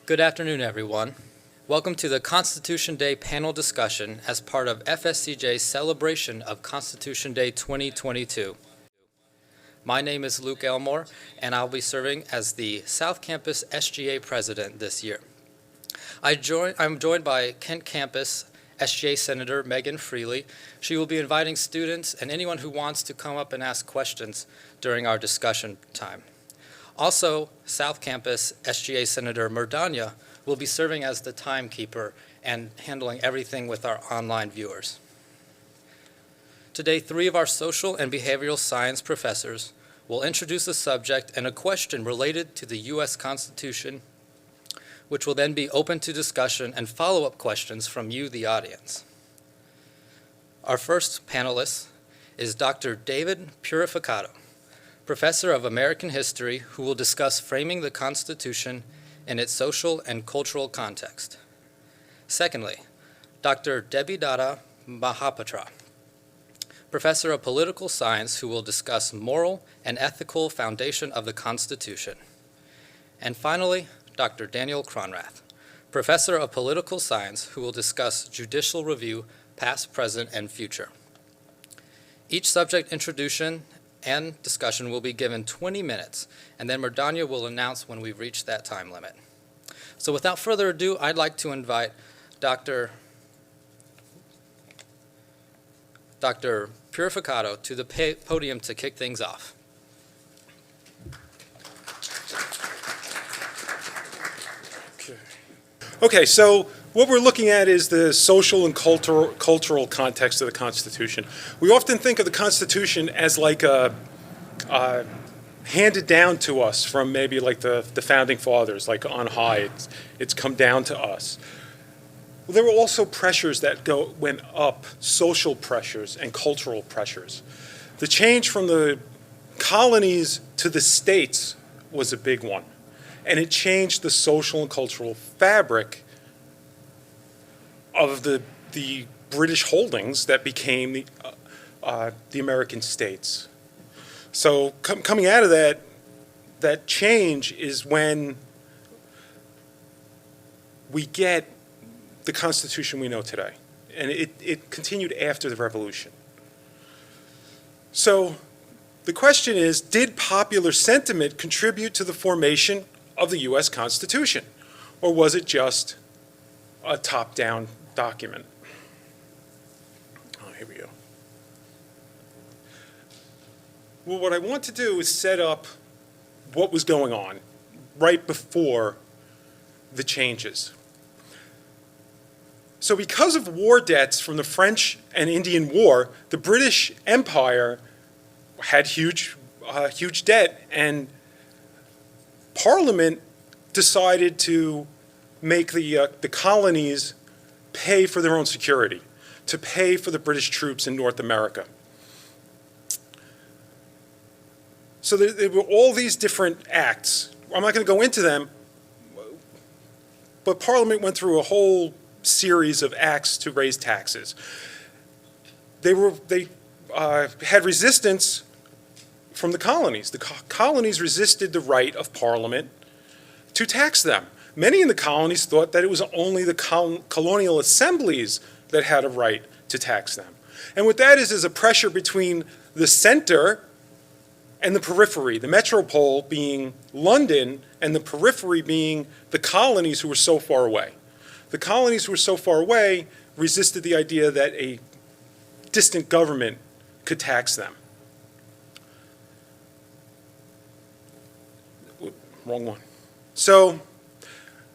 Good afternoon, everyone. Welcome to the Constitution Day panel discussion as part of FSCJ's celebration of Constitution Day 2022. My name is Luke Elmore, and I'll be serving as the South Campus SGA president this year. I'm joined by Kent Campus SGA Senator Megan Freely. She will be inviting students and anyone who wants to come up and ask questions during our discussion time. Also, South Campus SGA Senator Murdanya will be serving as the timekeeper and handling everything with our online viewers. Today, 3 of our social and behavioral science professors will introduce a subject and a question related to the U.S. Constitution, which will then be open to discussion and follow-up questions from you, the audience. Our first panelist is Dr. David Purificato, Professor of American History, who will discuss framing the Constitution in its social and cultural context. Secondly, Dr. Debidatta Mahapatra, Professor of Political Science, who will discuss moral and ethical foundation of the Constitution. And finally, Dr. Daniel Cronrath, Professor of Political Science, who will discuss judicial review, past, present, and future. Each subject introduction and discussion will be given 20 minutes, and then Murdanya will announce when we've reached that time limit. So without further ado, I'd like to invite Dr. Purificato to the podium to kick things off. Okay, so what we're looking at is the social and cultural context of the Constitution. We often think of the Constitution as like handed down to us from maybe like the founding fathers, like on high. It's come down to us. Well, there were also pressures that went up, social pressures and cultural pressures. The change from the colonies to the states was a big one, and it changed the social and cultural fabric of the British holdings that became the American states. So coming out of that change is when we get the Constitution we know today. And it continued after the Revolution. So the question is, did popular sentiment contribute to the formation of the U.S. Constitution? Or was it just a top-down document? Oh, here we go. Well, what I want to do is set up what was going on right before the changes. So because of war debts from the French and Indian War, the British Empire had huge debt, and Parliament decided to make the colonies pay for their own security, to pay for the British troops in North America. So there were all these different acts. I'm not going to go into them, but Parliament went through a whole series of acts to raise taxes. They had resistance from the colonies. The colonies resisted the right of Parliament to tax them. Many in the colonies thought that it was only the colonial assemblies that had a right to tax them. And what that is a pressure between the center and the periphery, the metropole being London and the periphery being the colonies who were so far away. The colonies who were so far away resisted the idea that a distant government could tax them. Wrong one. So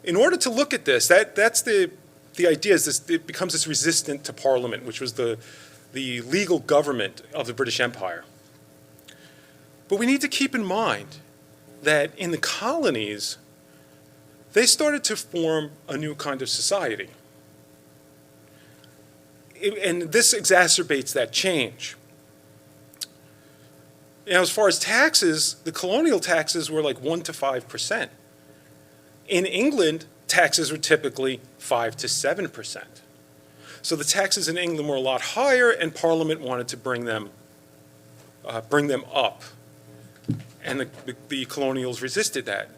in order to look at this, that's the idea is it becomes this resistant to Parliament, which was the legal government of the British Empire. But we need to keep in mind that in the colonies, they started to form a new kind of society. And this exacerbates that change. Now, as far as taxes, the colonial taxes were like 1% to 5%. In England, taxes were typically 5% to 7%. So the taxes in England were a lot higher, and Parliament wanted to bring them up. And the colonials resisted that.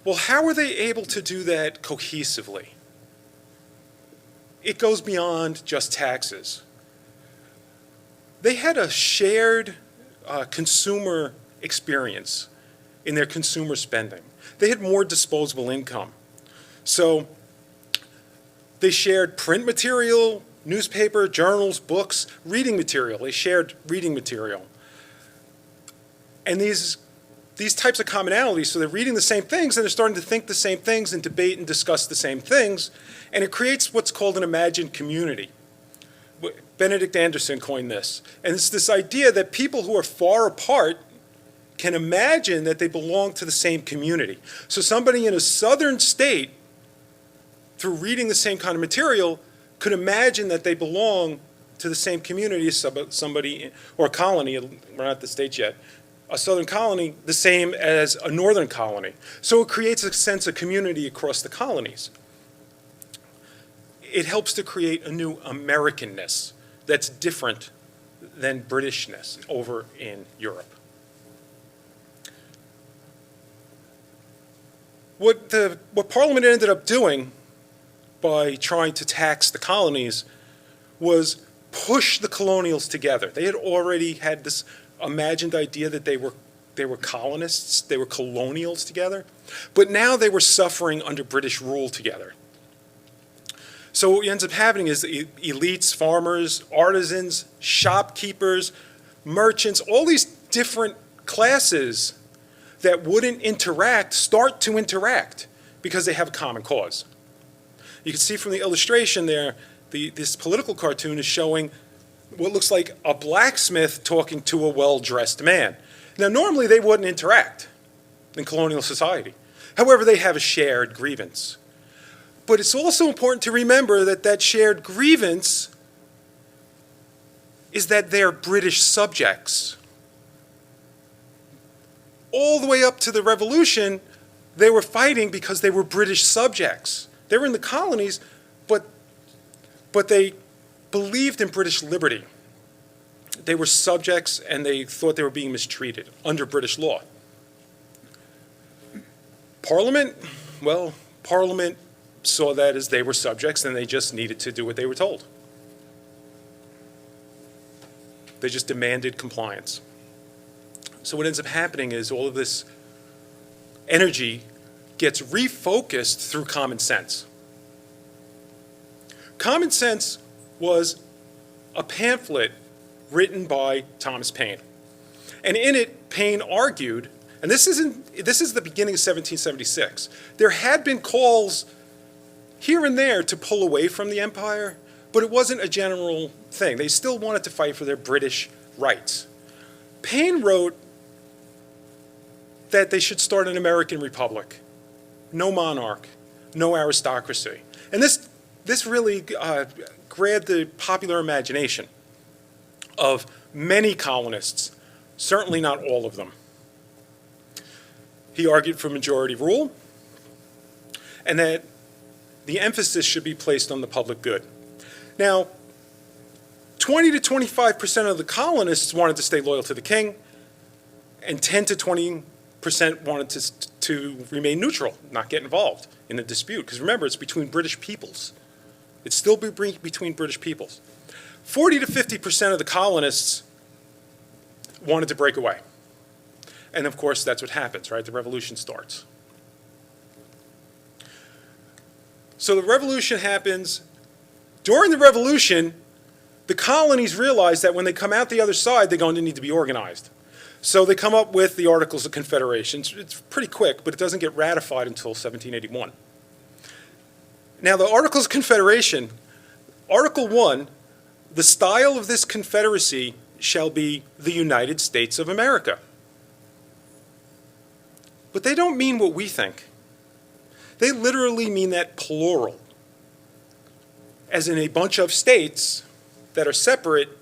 Well, how were they able to do that cohesively? It goes beyond just taxes. They had a shared consumer experience in their consumer spending. They had more disposable income. So they shared print material, newspaper, journals, books, reading material. They shared reading material. And these types of commonalities, so they're reading the same things and they're starting to think the same things and debate and discuss the same things, and it creates what's called an imagined community. Benedict Anderson coined this, and it's this idea that people who are far apart can imagine that they belong to the same community. So somebody in a southern state, through reading the same kind of material, could imagine that they belong to the same community as somebody, or colony, we're not at the state yet, a southern colony, the same as a northern colony. So it creates a sense of community across the colonies. It helps to create a new Americanness that's different than Britishness over in Europe. What Parliament ended up doing by trying to tax the colonies was push the colonials together. They had already had this imagined idea that they were colonists, they were colonials together, but now they were suffering under British rule together. So what ends up happening is elites, farmers, artisans, shopkeepers, merchants, all these different classes that wouldn't interact start to interact because they have a common cause. You can see from the illustration there, this political cartoon is showing what looks like a blacksmith talking to a well-dressed man. Now, normally they wouldn't interact in colonial society. However, they have a shared grievance. But it's also important to remember that that shared grievance is that they're British subjects. All the way up to the Revolution, they were fighting because they were British subjects. They were in the colonies, but they believed in British liberty. They were subjects and they thought they were being mistreated under British law. Parliament, well, Parliament saw that as they were subjects and they just needed to do what they were told. They just demanded compliance. So what ends up happening is all of this energy gets refocused through common sense. Common Sense was a pamphlet written by Thomas Paine. And in it, Paine argued, and this is the beginning of 1776, there had been calls here and there to pull away from the empire, but it wasn't a general thing. They still wanted to fight for their British rights. Paine wrote that they should start an American republic. No monarch, no aristocracy. And this really grabbed the popular imagination of many colonists, certainly not all of them. He argued for majority rule and that the emphasis should be placed on the public good. Now, 20 to 25% of the colonists wanted to stay loyal to the king, and 10 to 20% wanted to remain neutral, not get involved in the dispute. Because remember, it's between British peoples. It's still between British peoples. 40 to 50% of the colonists wanted to break away. And of course, that's what happens, right? The revolution starts. So the revolution happens. During the revolution, the colonies realize that when they come out the other side, they're going to need to be organized. So they come up with the Articles of Confederation. It's pretty quick, but it doesn't get ratified until 1781. Now, the Articles of Confederation, Article 1, the style of this confederacy shall be the United States of America. But they don't mean what we think. They literally mean that plural, as in a bunch of states that are separate,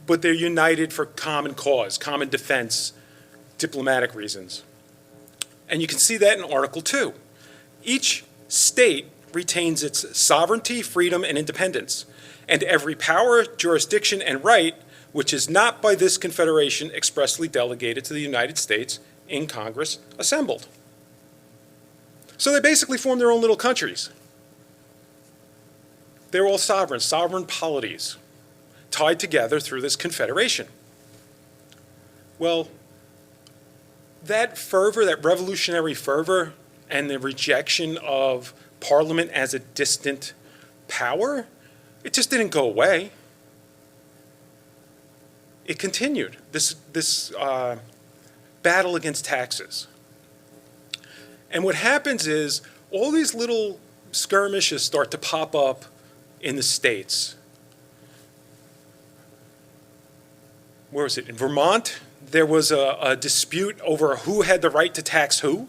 but they're united for common cause, common defense, diplomatic reasons. And you can see that in Article 2. Each state retains its sovereignty, freedom, and independence, and every power, jurisdiction, and right which is not by this confederation expressly delegated to the United States in Congress assembled. So they basically formed their own little countries. They were all sovereign polities, tied together through this confederation. Well, that fervor, that revolutionary fervor, and the rejection of Parliament as a distant power, it just didn't go away. It continued, this battle against taxes. And what happens is all these little skirmishes start to pop up in the states. Where was it? In Vermont, there was a dispute over who had the right to tax who.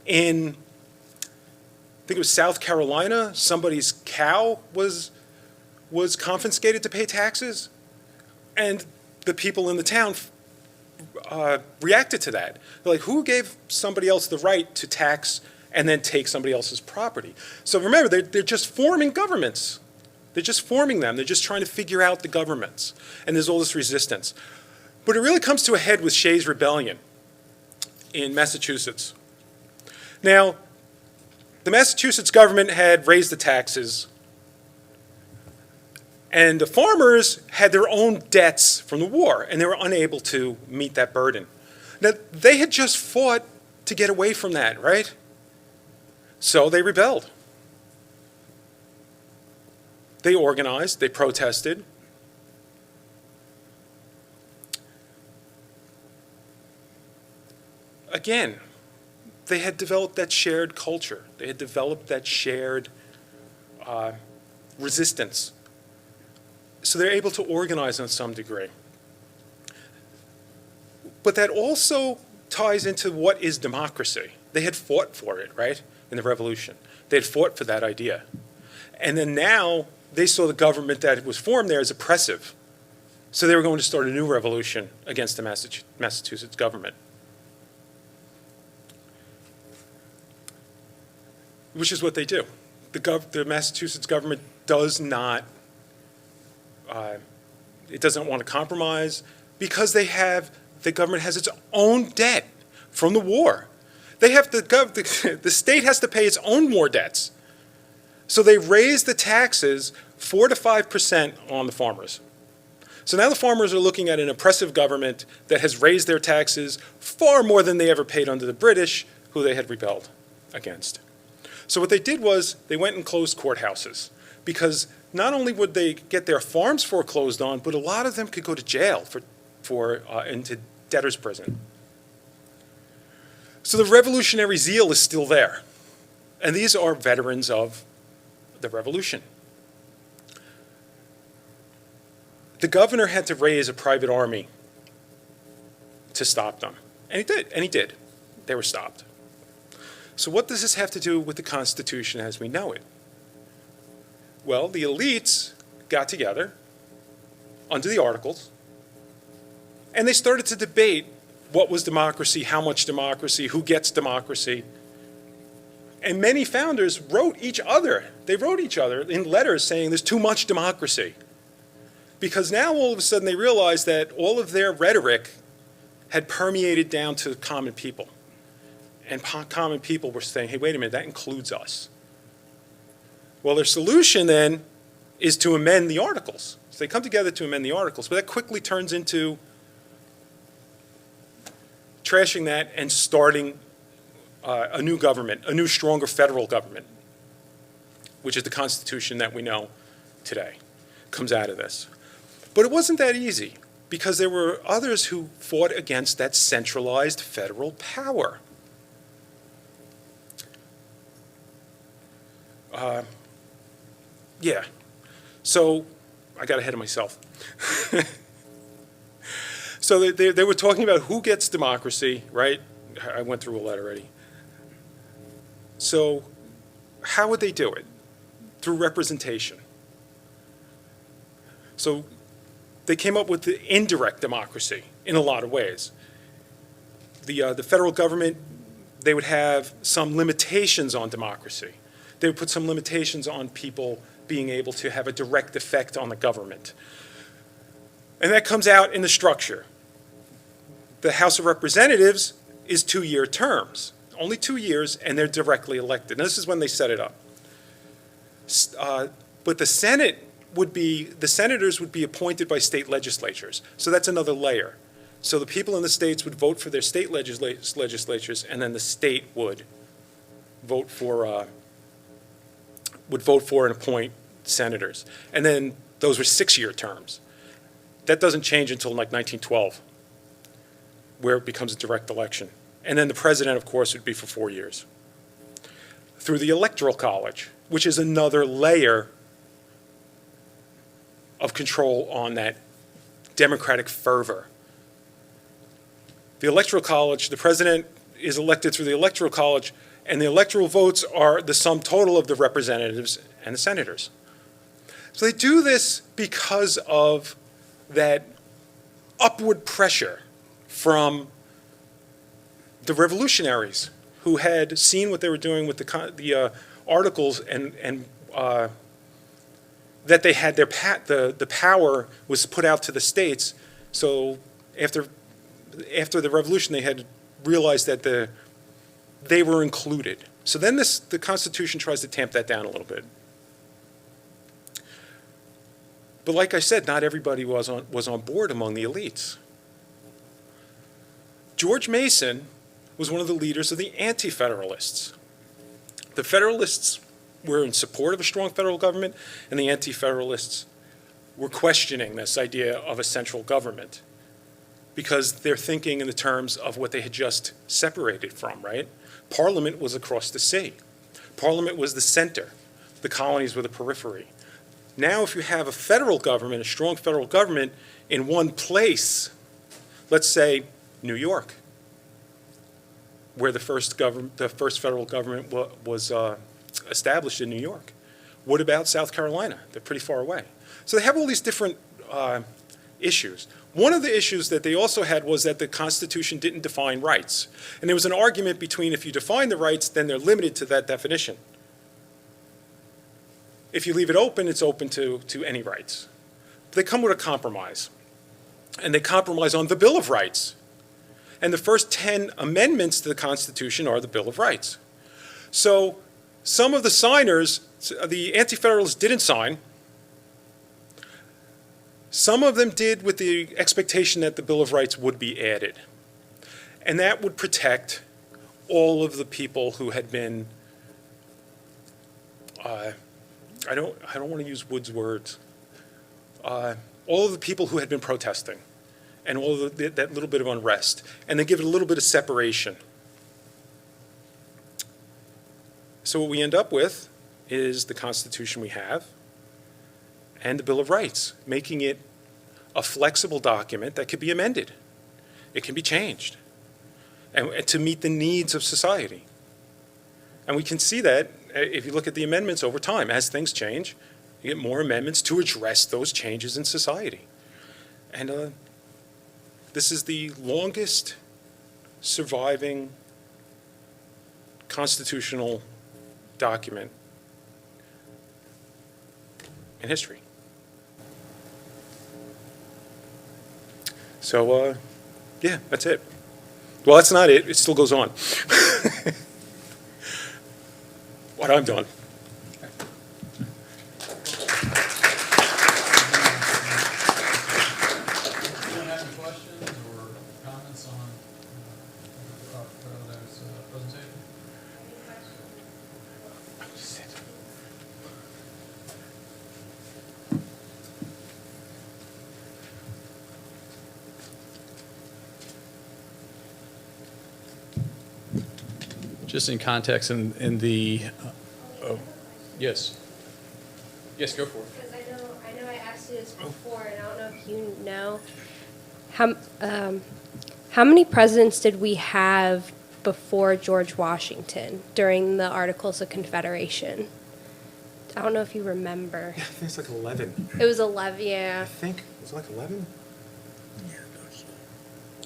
In, I think it was South Carolina, somebody's cow was confiscated to pay taxes. And the people in the town reacted to that. They're like, who gave somebody else the right to tax and then take somebody else's property? So remember, they're just forming governments. They're just forming them. They're just trying to figure out the governments. And there's all this resistance. But it really comes to a head with Shays' Rebellion in Massachusetts. Now, the Massachusetts government had raised the taxes, and the farmers had their own debts from the war, and they were unable to meet that burden. Now, they had just fought to get away from that, right? So they rebelled. They organized, they protested. Again, they had developed that shared culture. They had developed that shared resistance. So they're able to organize on some degree. But that also ties into what is democracy. They had fought for it, right, in the revolution. They had fought for that idea. And then now they saw the government that was formed there as oppressive. So they were going to start a new revolution against the Massachusetts government. Which is what they do. The Massachusetts government does not, it doesn't want to compromise because the government has its own debt from the war. They have the state has to pay its own war debts. So they raise the taxes 4 to 5% on the farmers. So now the farmers are looking at an oppressive government that has raised their taxes far more than they ever paid under the British, who they had rebelled against. So what they did was they went and closed courthouses because not only would they get their farms foreclosed on, but a lot of them could go to jail into debtor's prison. So the revolutionary zeal is still there. And these are veterans of the revolution. The governor had to raise a private army to stop them. And he did. They were stopped. So what does this have to do with the Constitution as we know it? Well, the elites got together under the Articles, and they started to debate what was democracy, how much democracy, who gets democracy. And many founders wrote each other. They wrote each other in letters saying there's too much democracy. Because now all of a sudden they realized that all of their rhetoric had permeated down to common people. And common people were saying, hey, wait a minute, that includes us. Well, their solution then is to amend the Articles. So they come together to amend the Articles, but that quickly turns into trashing that and starting a new government, a new, stronger federal government, which is the Constitution that we know today, comes out of this. But it wasn't that easy, because there were others who fought against that centralized federal power. So I got ahead of myself. So they were talking about who gets democracy, right? I went through all that already. So how would they do it? Through representation. So they came up with the indirect democracy in a lot of ways. The federal government, they would have some limitations on democracy. They would put some limitations on people being able to have a direct effect on the government. And that comes out in the structure. The House of Representatives is 2-year terms, only 2 years, and they're directly elected. And this is when they set it up. But the senators would be appointed by state legislatures. So that's another layer. So the people in the states would vote for their state legislatures, and then the state would vote for and appoint senators. And then those were 6-year terms. That doesn't change until like 1912, where it becomes a direct election. And then the president, of course, would be for 4 years. Through the Electoral College, which is another layer of control on that democratic fervor. The Electoral College, the president is elected through the Electoral College, and the electoral votes are the sum total of the representatives and the senators. So they do this because of that upward pressure from the revolutionaries who had seen what they were doing with the articles and that they had the power was put out to the states. So after the revolution, they had realized that they were included. So then the Constitution tries to tamp that down a little bit. But like I said, not everybody was on board among the elites. George Mason was one of the leaders of the Anti-Federalists. The Federalists were in support of a strong federal government, and the Anti-Federalists were questioning this idea of a central government because they're thinking in the terms of what they had just separated from, right? Parliament was across the sea. Parliament was the center. The colonies were the periphery. Now, if you have a federal government, a strong federal government in one place, let's say New York, where the first federal government was established in New York. What about South Carolina? They're pretty far away. So they have all these different issues. One of the issues that they also had was that the Constitution didn't define rights. And there was an argument between if you define the rights, then they're limited to that definition. If you leave it open, it's open to any rights. But they come with a compromise. And they compromise on the Bill of Rights. And the first 10 amendments to the Constitution are the Bill of Rights. So some of the signers, the Anti-Federalists didn't sign. Some of them did with the expectation that the Bill of Rights would be added. And that would protect all of the people who had been, I don't want to use Wood's words, all of the people who had been protesting and all of that little bit of unrest, and they give it a little bit of separation. So what we end up with is the Constitution we have and the Bill of Rights, making it a flexible document that could be amended. It can be changed and to meet the needs of society. And we can see that if you look at the amendments over time. As things change, you get more amendments to address those changes in society. And this is the longest surviving constitutional document in history. So, yeah, that's it. Well, that's not it. It still goes on. What I'm done. Anyone have any questions or comments on those presentation? Just in context, in the, oh, yes. Yes, go for it. Because I know I asked you this before, and I don't know if you know. How many presidents did we have before George Washington during the Articles of Confederation? I don't know if you remember. Yeah, I think it's like 11. It was 11, I yeah. think, was it like 11?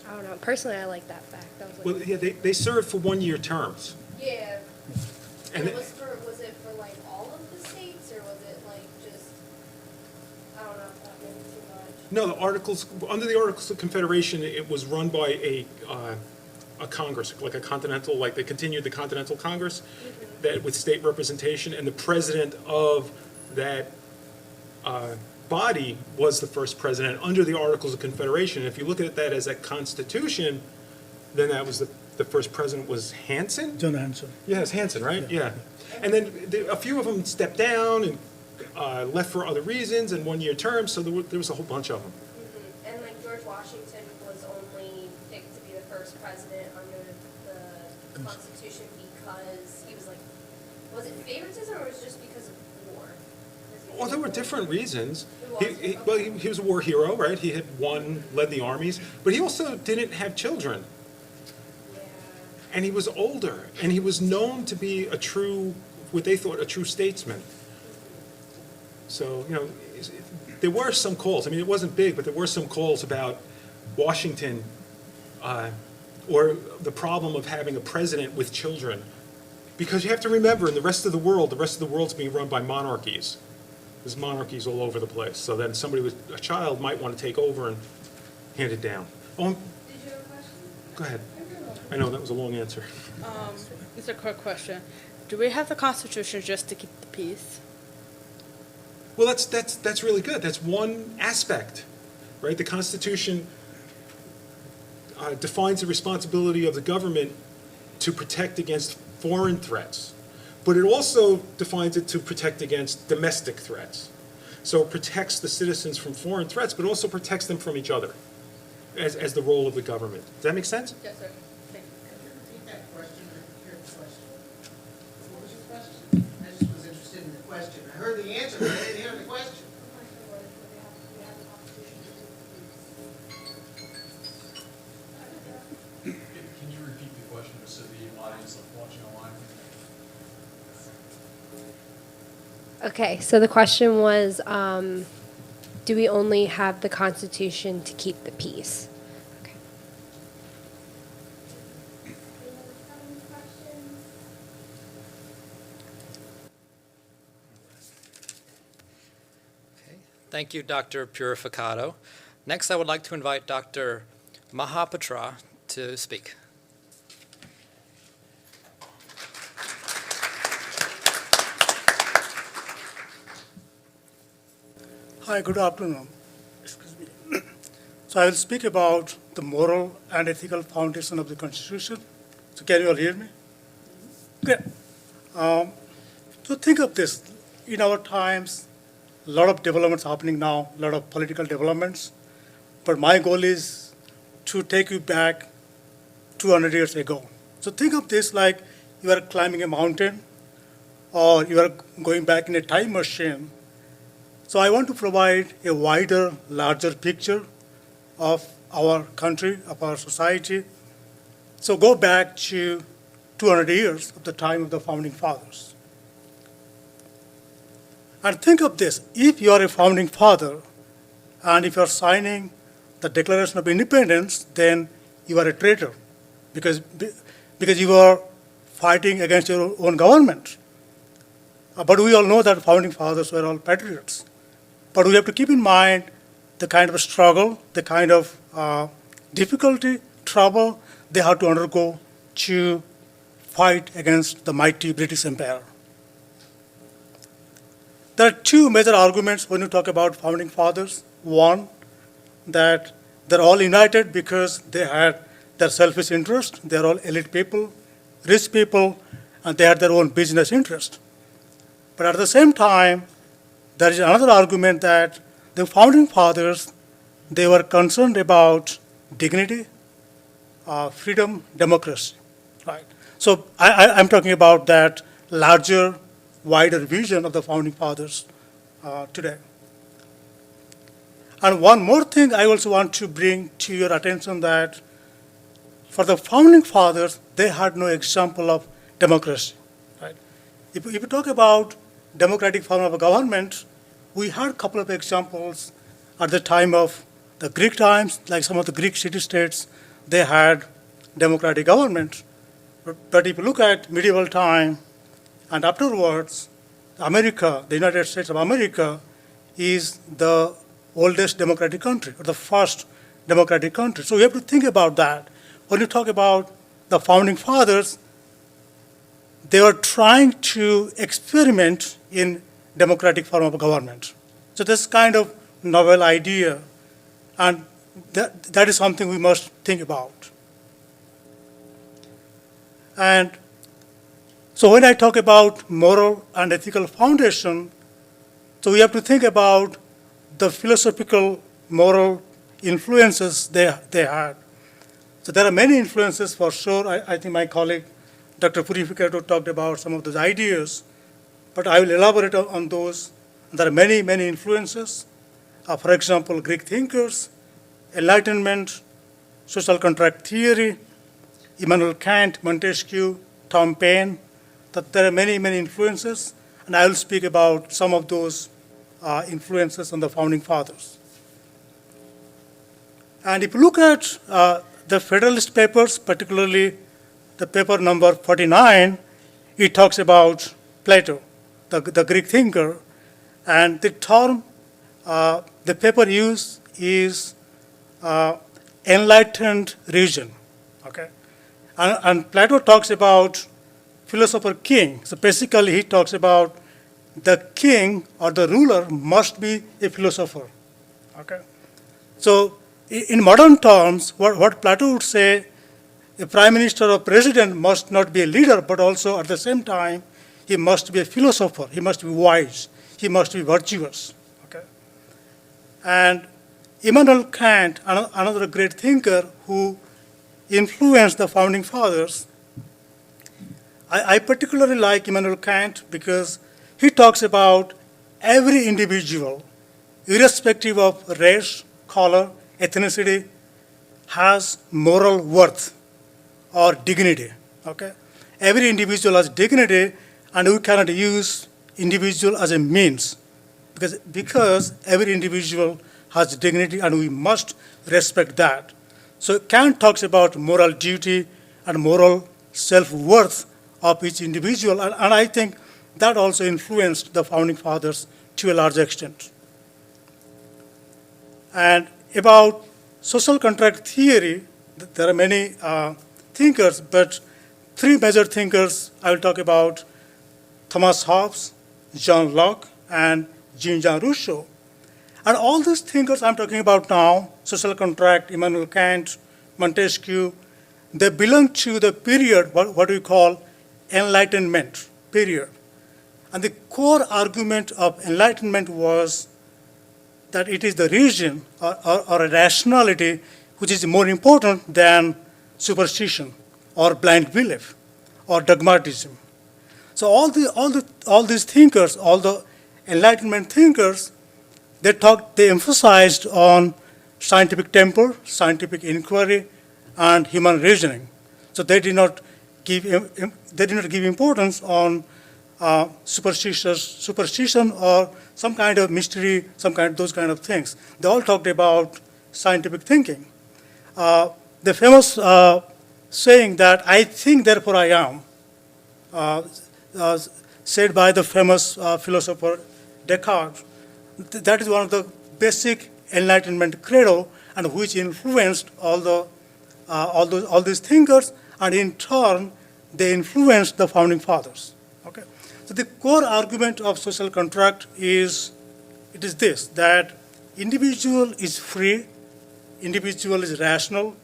I don't know. Personally, I like that fact. That was like, Well, yeah, they served for 1-year terms. yeah. And And it- was it for like all of the states, or was it like just, I don't know if that maybe too much. No, under the Articles of Confederation, it was run by a Congress, like a continental, like they continued the Continental Congress that with state representation, and the president of that body was the first president under the Articles of Confederation. If you look at that as a constitution, then that was the first president was Hanson? John Hanson. Yes, Hanson, right? Yeah. And then a few of them stepped down and left for other reasons and one-year terms, so there was a whole bunch of them. And like George Washington was only picked to be the first president under the Constitution because he was like, was it favoritism or was it just because of war? Well, there were different reasons. He was? Well, he was a war hero, right? He had led the armies, but he also didn't have children. Yeah. And he was older, and he was known to be what they thought, a true statesman. So, there were some calls. I mean, it wasn't big, but there were some calls about Washington or the problem of having a president with children. Because you have to remember, in the rest of the world's being run by monarchies. There's monarchies all over the place. So then somebody with a child might want to take over and hand it down. Oh, Did you have a question? go ahead. I know, that was a long answer. It's a quick question. Do we have the Constitution just to keep the peace? Well, that's really good. That's one aspect, right? The Constitution defines the responsibility of the government to protect against foreign threats, but it also defines it to protect against domestic threats. So it protects the citizens from foreign threats, but also protects them from each other as the role of the government. Does that make sense? Yes, sir. Thank you. Could you repeat that question? I didn't hear the question. What was your question? I just was interested in the question. I heard the answer, but I didn't hear the question. Can you repeat the question so the audience watching online? Okay, so the question was, do we only have the Constitution to keep the peace? Okay. Okay. Thank you, Dr. Purificato. Next, I would like to invite Dr. Mahapatra to speak. Hi, good afternoon. Excuse me. So I will speak about the moral and ethical foundation of the Constitution. So can you all hear me? Okay. So think of this. In our times, a lot of developments happening now, a lot of political developments. But my goal is to take you back 200 years ago. So think of this like you are climbing a mountain or you are going back in a time machine. So I want to provide a wider, larger picture of our country, of our society. So go back to 200 years of the time of the founding fathers. And think of this, if you are a founding father and if you are signing the Declaration of Independence, then you are a traitor because you are fighting against your own government. But we all know that founding fathers were all patriots. But we have to keep in mind the kind of struggle, the kind of difficulty, trouble they had to undergo to fight against the mighty British Empire. There are two major arguments when you talk about founding fathers. One, that they're all united because they had their selfish interest. They're all elite people, rich people, and they had their own business interest. But at the same time, there is another argument that the founding fathers, they were concerned about dignity, freedom, democracy. Right? So I'm talking about that larger, wider vision of the founding fathers today. And one more thing I also want to bring to your attention that for the founding fathers, they had no example of democracy. Right? If you talk about democratic form of government, we had a couple of examples at the time of the Greek times, like some of the Greek city-states, they had democratic government. But if you look at medieval time and afterwards, America, the United States of America, is the oldest democratic country, or the first democratic country. So we have to think about that. When you talk about the founding fathers, they were trying to experiment in democratic form of government. So this kind of novel idea, and that is something we must think about. And so when I talk about moral and ethical foundation, so we have to think about the philosophical moral influences they had. So there are many influences for sure. I think my colleague, Dr. Purificato, talked about some of those ideas, but I will elaborate on those. There are many, many influences. For example, Greek thinkers, Enlightenment, social contract theory, Immanuel Kant, Montesquieu, Tom Paine, that there are many, many influences, and I will speak about some of those influences on the founding fathers. And if you look at the Federalist Papers, particularly the paper number 49, it talks about Plato, the Greek thinker, and the term the paper used is enlightened region, okay? And Plato talks about philosopher king. So basically he talks about the king or the ruler must be a philosopher, okay? So in modern terms, what Plato would say, a prime minister or president must not be a leader, but also at the same time, he must be a philosopher, he must be wise, he must be virtuous, okay? And Immanuel Kant, another great thinker who influenced the founding fathers, I particularly like Immanuel Kant because he talks about every individual, irrespective of race, color, ethnicity, has moral worth or dignity, okay? Every individual has dignity, and we cannot use individual as a means because every individual has dignity and we must respect that. So Kant talks about moral duty and moral self-worth of each individual, and I think that also influenced the founding fathers to a large extent. And about social contract theory, there are many thinkers, but three major thinkers I will talk about: Thomas Hobbes, John Locke, and Jean-Jean Rousseau. And all these thinkers I'm talking about now, social contract, Immanuel Kant, Montesquieu, they belong to the period, what we call Enlightenment period. And the core argument of Enlightenment was that it is the reason or a rationality which is more important than superstition or blind belief or dogmatism. So all these thinkers, all the Enlightenment thinkers, they emphasized on scientific temper, scientific inquiry, and human reasoning. So they did not give importance on superstition or some kind of mystery, those kind of things. They all talked about scientific thinking. The famous saying that "I think, therefore I am," said by the famous philosopher Descartes. That is one of the basic Enlightenment credo, and which influenced all these thinkers, and in turn, they influenced the founding fathers. Okay, so the core argument of social contract is this: that individual is free, individual is rational,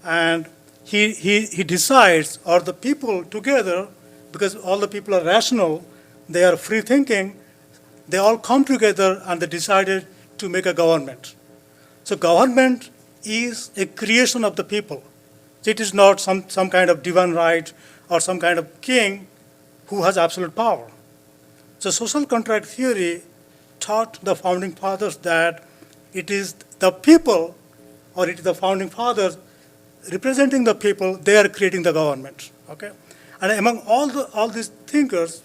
and he decides, or the people together, because all the people are rational, they are free thinking, they all come together and they decided to make a government. So government is a creation of the people. It is not some kind of divine right or some kind of king who has absolute power. So social contract theory taught the founding fathers that it is the people, or it is the founding fathers representing the people, they are creating the government. Okay? And among all these thinkers,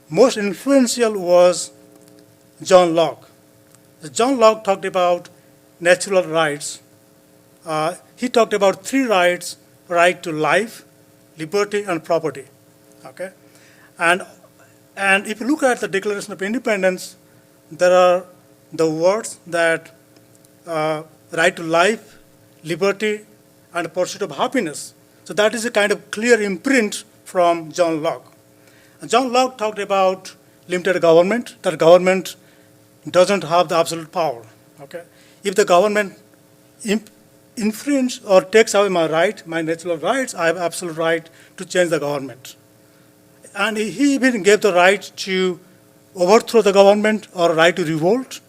most influential was John Locke. John Locke talked about natural rights. He talked about three rights: right to life, liberty, and property. Okay, and if you look at the Declaration of Independence, there are the words that right to life, liberty, and pursuit of happiness. So that is a kind of clear imprint from John Locke. And John Locke talked about limited government, that government doesn't have the absolute power. Okay? If the government infringes or takes away my right, my natural rights, I have absolute right to change the government. And he even gave the right to overthrow the government or right to revolt.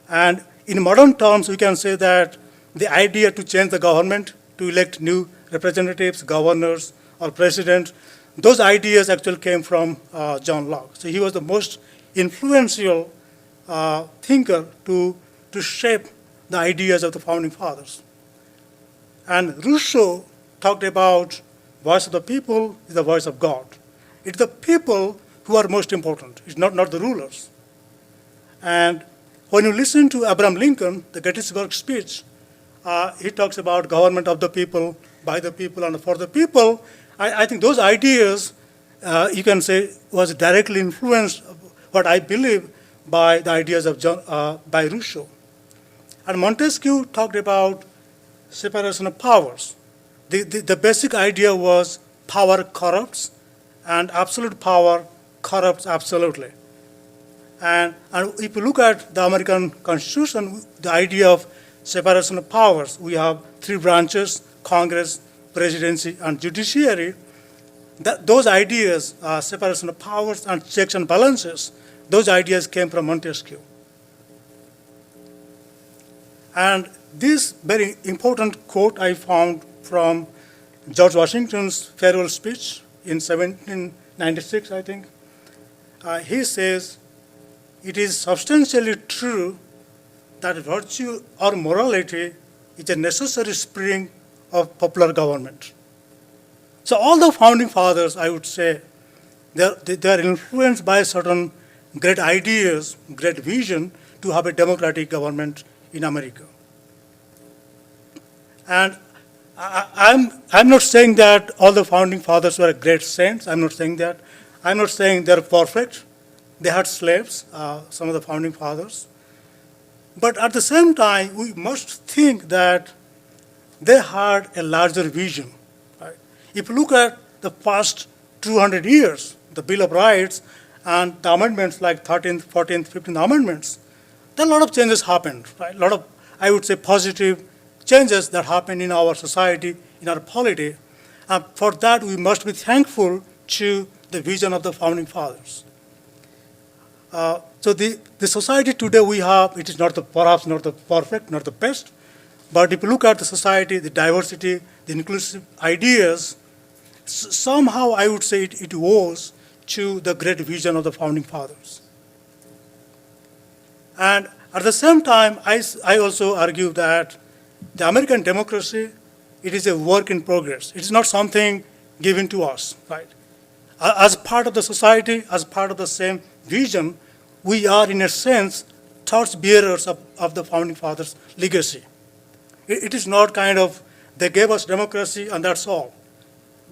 And in modern terms, we can say that the idea to change the government, to elect new representatives, governors, or president, those ideas actually came from John Locke. So he was the most influential thinker to shape the ideas of the founding fathers. And Rousseau talked about voice of the people is the voice of God. It's the people who are most important. It's not the rulers. And when you listen to Abraham Lincoln, the Gettysburg speech, he talks about government of the people, by the people, and for the people. I think those ideas, you can say, was directly influenced, what I believe, by the ideas of by Rousseau. And Montesquieu talked about separation of powers. The basic idea was power corrupts, and absolute power corrupts absolutely. And if you look at the American Constitution, the idea of separation of powers, we have three branches: Congress, presidency, and judiciary. Those ideas, separation of powers and checks and balances, those ideas came from Montesquieu. And this very important quote I found from George Washington's farewell speech in 1796, I think. He says, "It is substantially true that virtue or morality is a necessary spring of popular government." So all the founding fathers, I would say, they are influenced by certain great ideas, great vision to have a democratic government in America. And I'm not saying that all the founding fathers were great saints. I'm not saying that. I'm not saying they're perfect. They had slaves, some of the founding fathers. But at the same time, we must think that they had a larger vision. Right? If you look at the past 200 years, the Bill of Rights and the amendments like 13th, 14th, 15th amendments, then a lot of changes happened. Right? A lot of, I would say, positive changes that happened in our society, in our polity. For that, we must be thankful to the vision of the founding fathers. So the society today we have, it is perhaps not the perfect, not the best, but if you look at the society, the diversity, the inclusive ideas, somehow I would say it owes to the great vision of the founding fathers. And at the same time, I also argue that the American democracy, it is a work in progress. It is not something given to us, right? As part of the society, as part of the same vision, we are, in a sense, torch bearers of the founding fathers' legacy. It is not kind of, they gave us democracy and that's all.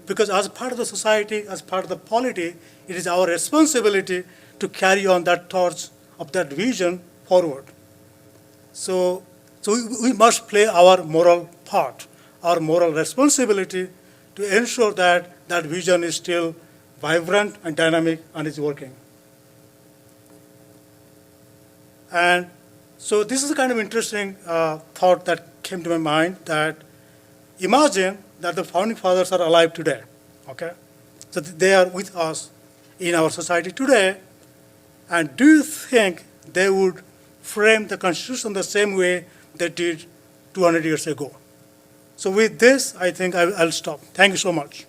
Because as part of the society, as part of the polity, it is our responsibility to carry on that torch of that vision forward. So we must play our moral part, our moral responsibility to ensure that that vision is still vibrant and dynamic and is working. And so this is a kind of interesting thought that came to my mind, that imagine that the founding fathers are alive today, okay? So they are with us in our society today, and do you think they would frame the Constitution the same way they did 200 years ago? So with this, I think I'll stop. Thank you so much.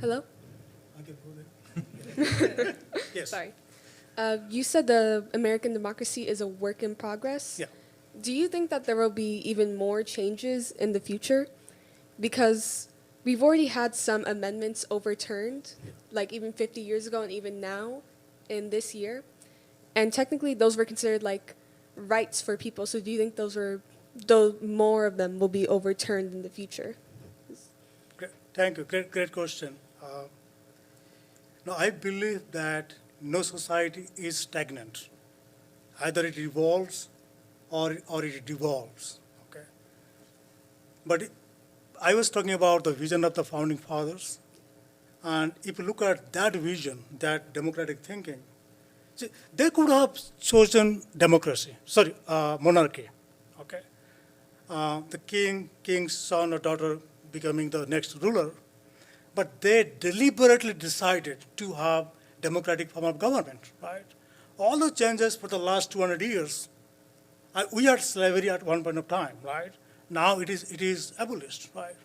Hello? Yes. Sorry. You said the American democracy is a work in progress. Yeah. Do you think that there will be even more changes in the future? Because we've already had some amendments overturned, like even 50 years ago and even now in this year. And technically, those were considered like rights for people. So do you think those more of them will be overturned in the future? Thank you. Great question. No, I believe that no society is stagnant. Either it evolves or it devolves. Okay. But I was talking about the vision of the founding fathers, and if you look at that vision, that democratic thinking, see, they could have chosen monarchy. Okay. The king's son or daughter becoming the next ruler, but they deliberately decided to have democratic form of government, right? All the changes for the last 200 years, we had slavery at one point of time, right? Now it is abolished, right?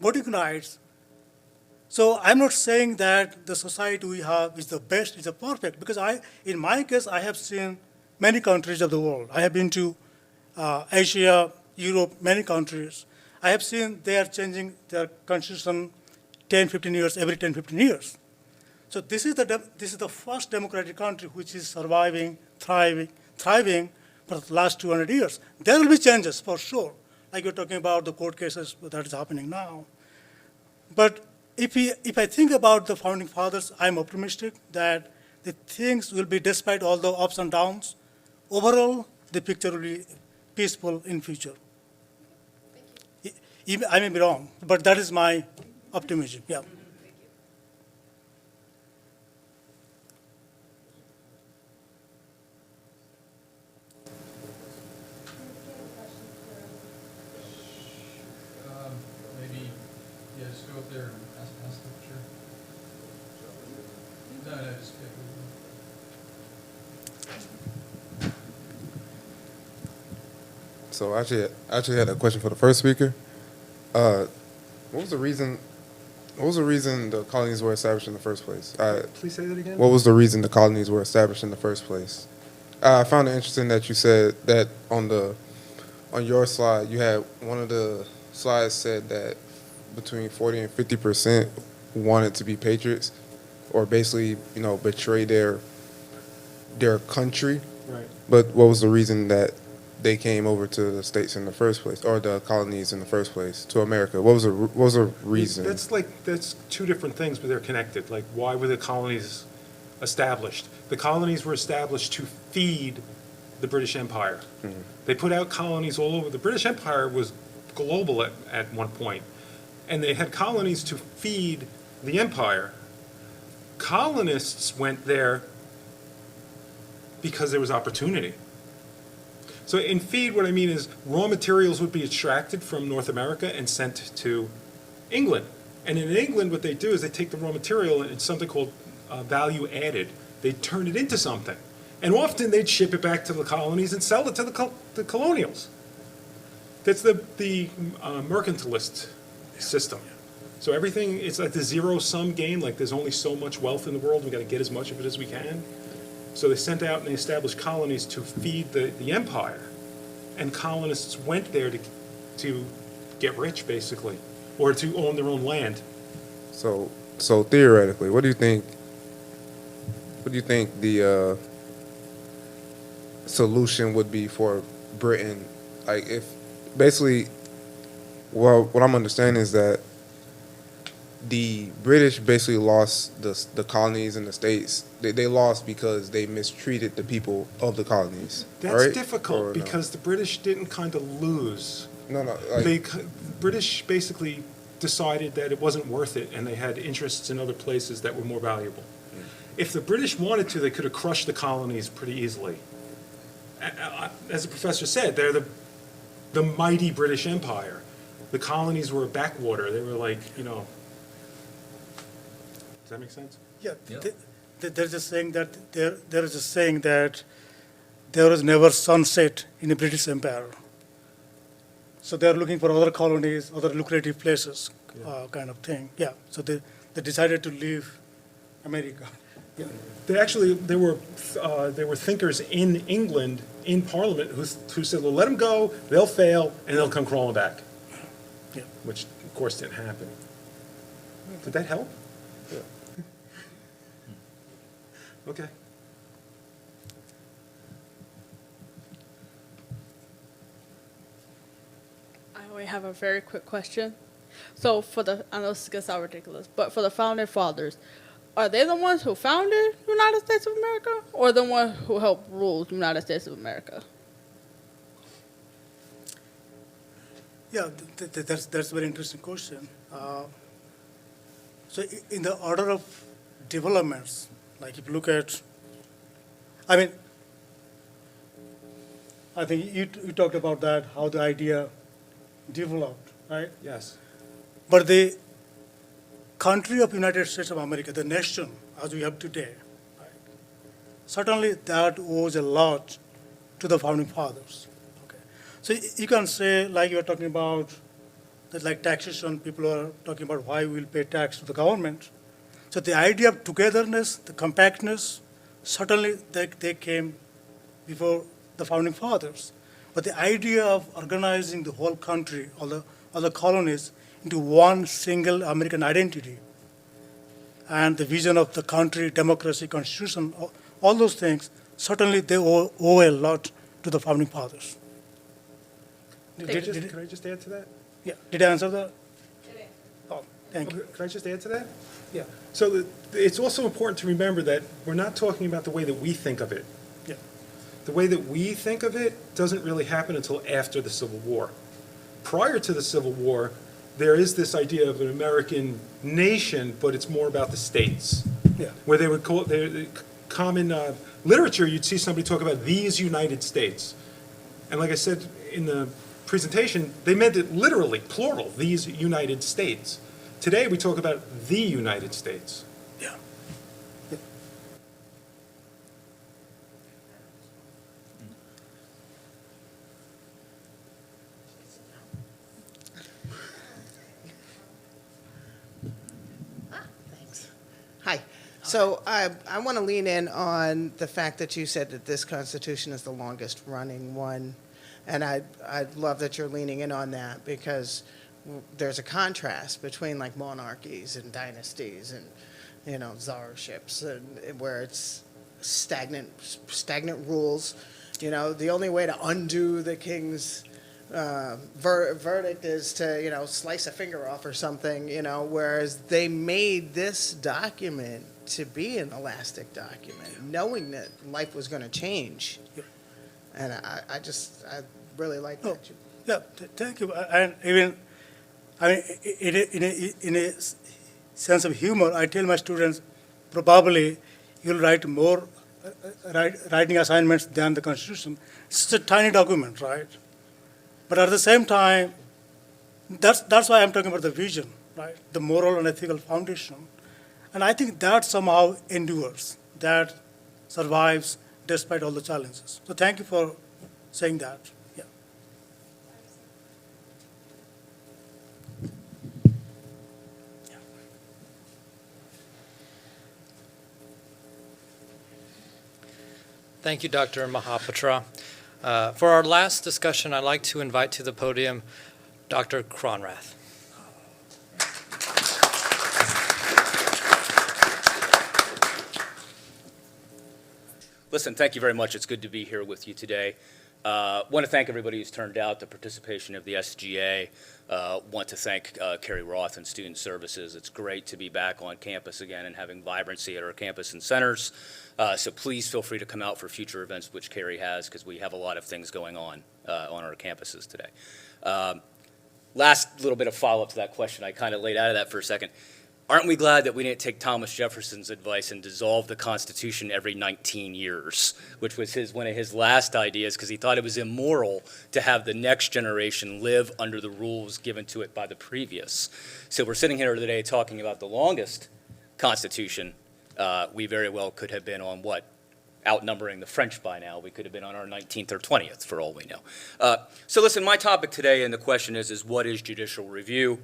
Voting rights. So I'm not saying that the society we have is the best, is the perfect, because in my case, I have seen many countries of the world. I have been to Asia, Europe, many countries. I have seen they are changing their constitution 10, 15 years, every 10, 15 years. So this is the first democratic country which is surviving, thriving for the last 200 years. There will be changes for sure, like you're talking about the court cases that is happening now. But if I think about the founding fathers, I'm optimistic that the things will be, despite all the ups and downs, overall the picture will be peaceful in future. I may be wrong, but that is my optimism. Yeah. Maybe, yeah, just go up there and ask the chair. No, just pick. So I actually had a question for the first speaker. What was the reason the colonies were established in the first place? Please say that again? What was the reason the colonies were established in the first place? I found it interesting that you said that on your slide, you had one of the slides said that between 40 and 50% wanted to be patriots, or basically, betray their country. Right. But what was the reason that they came over to the States in the first place, or the colonies in the first place, to America? What was the reason? That's two different things, but they're connected. Like, why were the colonies established? The colonies were established to feed the British Empire. Mm-hmm. They put out colonies all over. The British Empire was global at one point, and they had colonies to feed the empire. Colonists went there because there was opportunity. So in feed, what I mean is raw materials would be extracted from North America and sent to England. And in England, what they do is they take the raw material and it's something called value added. They turn it into something. And often they'd ship it back to the colonies and sell it to the colonials. That's the mercantilist system. So everything, it's like the zero-sum game, like there's only so much wealth in the world, we've got to get as much of it as we can. So they sent out and they established colonies to feed the empire. And colonists went there to get rich, basically, or to own their own land. So theoretically, what do you think the solution would be for Britain? Like, if basically, well, what I'm understanding is that the British basically lost the colonies in the States. They lost because they mistreated the people of the colonies. That's right? difficult Or no? because the British didn't kind of lose. No. Like, British basically decided that it wasn't worth it, and they had interests in other places that were more valuable. If the British wanted to, they could have crushed the colonies pretty easily. As the professor said, they're the mighty British Empire. The colonies were a backwater. They were like, Does that make sense? Yeah. There's a saying that there is a saying that there was never sunset in the British Empire. So they are looking for other colonies, other lucrative places, kind of thing. Yeah. So they decided to leave America. Yeah. There were thinkers in England, in Parliament, who said, well, let them go, they'll fail, and they'll come crawling back. Yeah. Which, of course, didn't happen. Did that help? Yeah. Okay. We have a very quick question. So I know this gets sound ridiculous, but for the founding fathers, are they the ones who founded the United States of America, or the ones who helped rule the United States of America? Yeah, that's a very interesting question. So in the order of developments, like if you look at, I mean, I think you talked about that, how the idea developed, right? Yes. But the country of United States of America, the nation as we have today, right, certainly that owes a lot to the founding fathers. Okay. So you can say, like you are talking about, that like taxation, people are talking about why we'll pay tax to the government. So the idea of togetherness, the compactness, certainly they came before the founding fathers. But the idea of organizing the whole country, all the colonies, into one single American identity, and the vision of the country, democracy, constitution, all those things, certainly they owe a lot to the founding fathers. Can I just add to that? Yeah, did I answer that? Oh, thank you. Can I just add to that? Yeah, So it's also important to remember that we're not talking about the way that we think of it. yeah, The way that we think of it doesn't really happen until after the Civil War. Prior to the Civil War, there is this idea of an American nation, but it's more about the states. yeah. Where they would call it, the common literature, you'd see somebody talk about these United States. And like I said in the presentation, they meant it literally, plural, these United States. Today, we talk about the United States. Yeah. Thanks. Hi. So I want to lean in on the fact that you said that this Constitution is the longest running one. And I'd love that you're leaning in on that, because there's a contrast between like monarchies and dynasties and, you know, czarships, and where it's stagnant rules. You know, the only way to undo the king's verdict is to, you know, slice a finger off or something, you know, whereas they made this document to be an elastic document, knowing that life was going to change. And I really like Oh, that. yeah, thank you. And even, I mean, in a sense of humor, I tell my students, probably you'll write more writing assignments than the Constitution. It's a tiny document, right? But at the same time, that's why I'm talking about the vision, right? The moral and ethical foundation. And I think that somehow endures, that survives despite all the challenges. So thank you for saying that. Yeah. Thank you, Dr. Mahapatra. For our last discussion, I'd like to invite to the podium Dr. Cronrath. Listen, thank you very much. It's good to be here with you today. Want to thank everybody who's turned out, the participation of the SGA. Want to thank Kerry Roth and Student Services. It's great to be back on campus again and having vibrancy at our campus and centers. So please feel free to come out for future events, which Kerry has, because we have a lot of things going on our campuses today. Last little bit of follow-up to that question. I kind of laid out of that for a second. Aren't we glad that we didn't take Thomas Jefferson's advice and dissolve the Constitution every 19 years, which was one of his last ideas, because he thought it was immoral to have the next generation live under the rules given to it by the previous. So we're sitting here today talking about the longest Constitution. We very well could have been on what? Outnumbering the French by now. We could have been on our 19th or 20th, for all we know. So listen, my topic today, and the question is what is judicial review?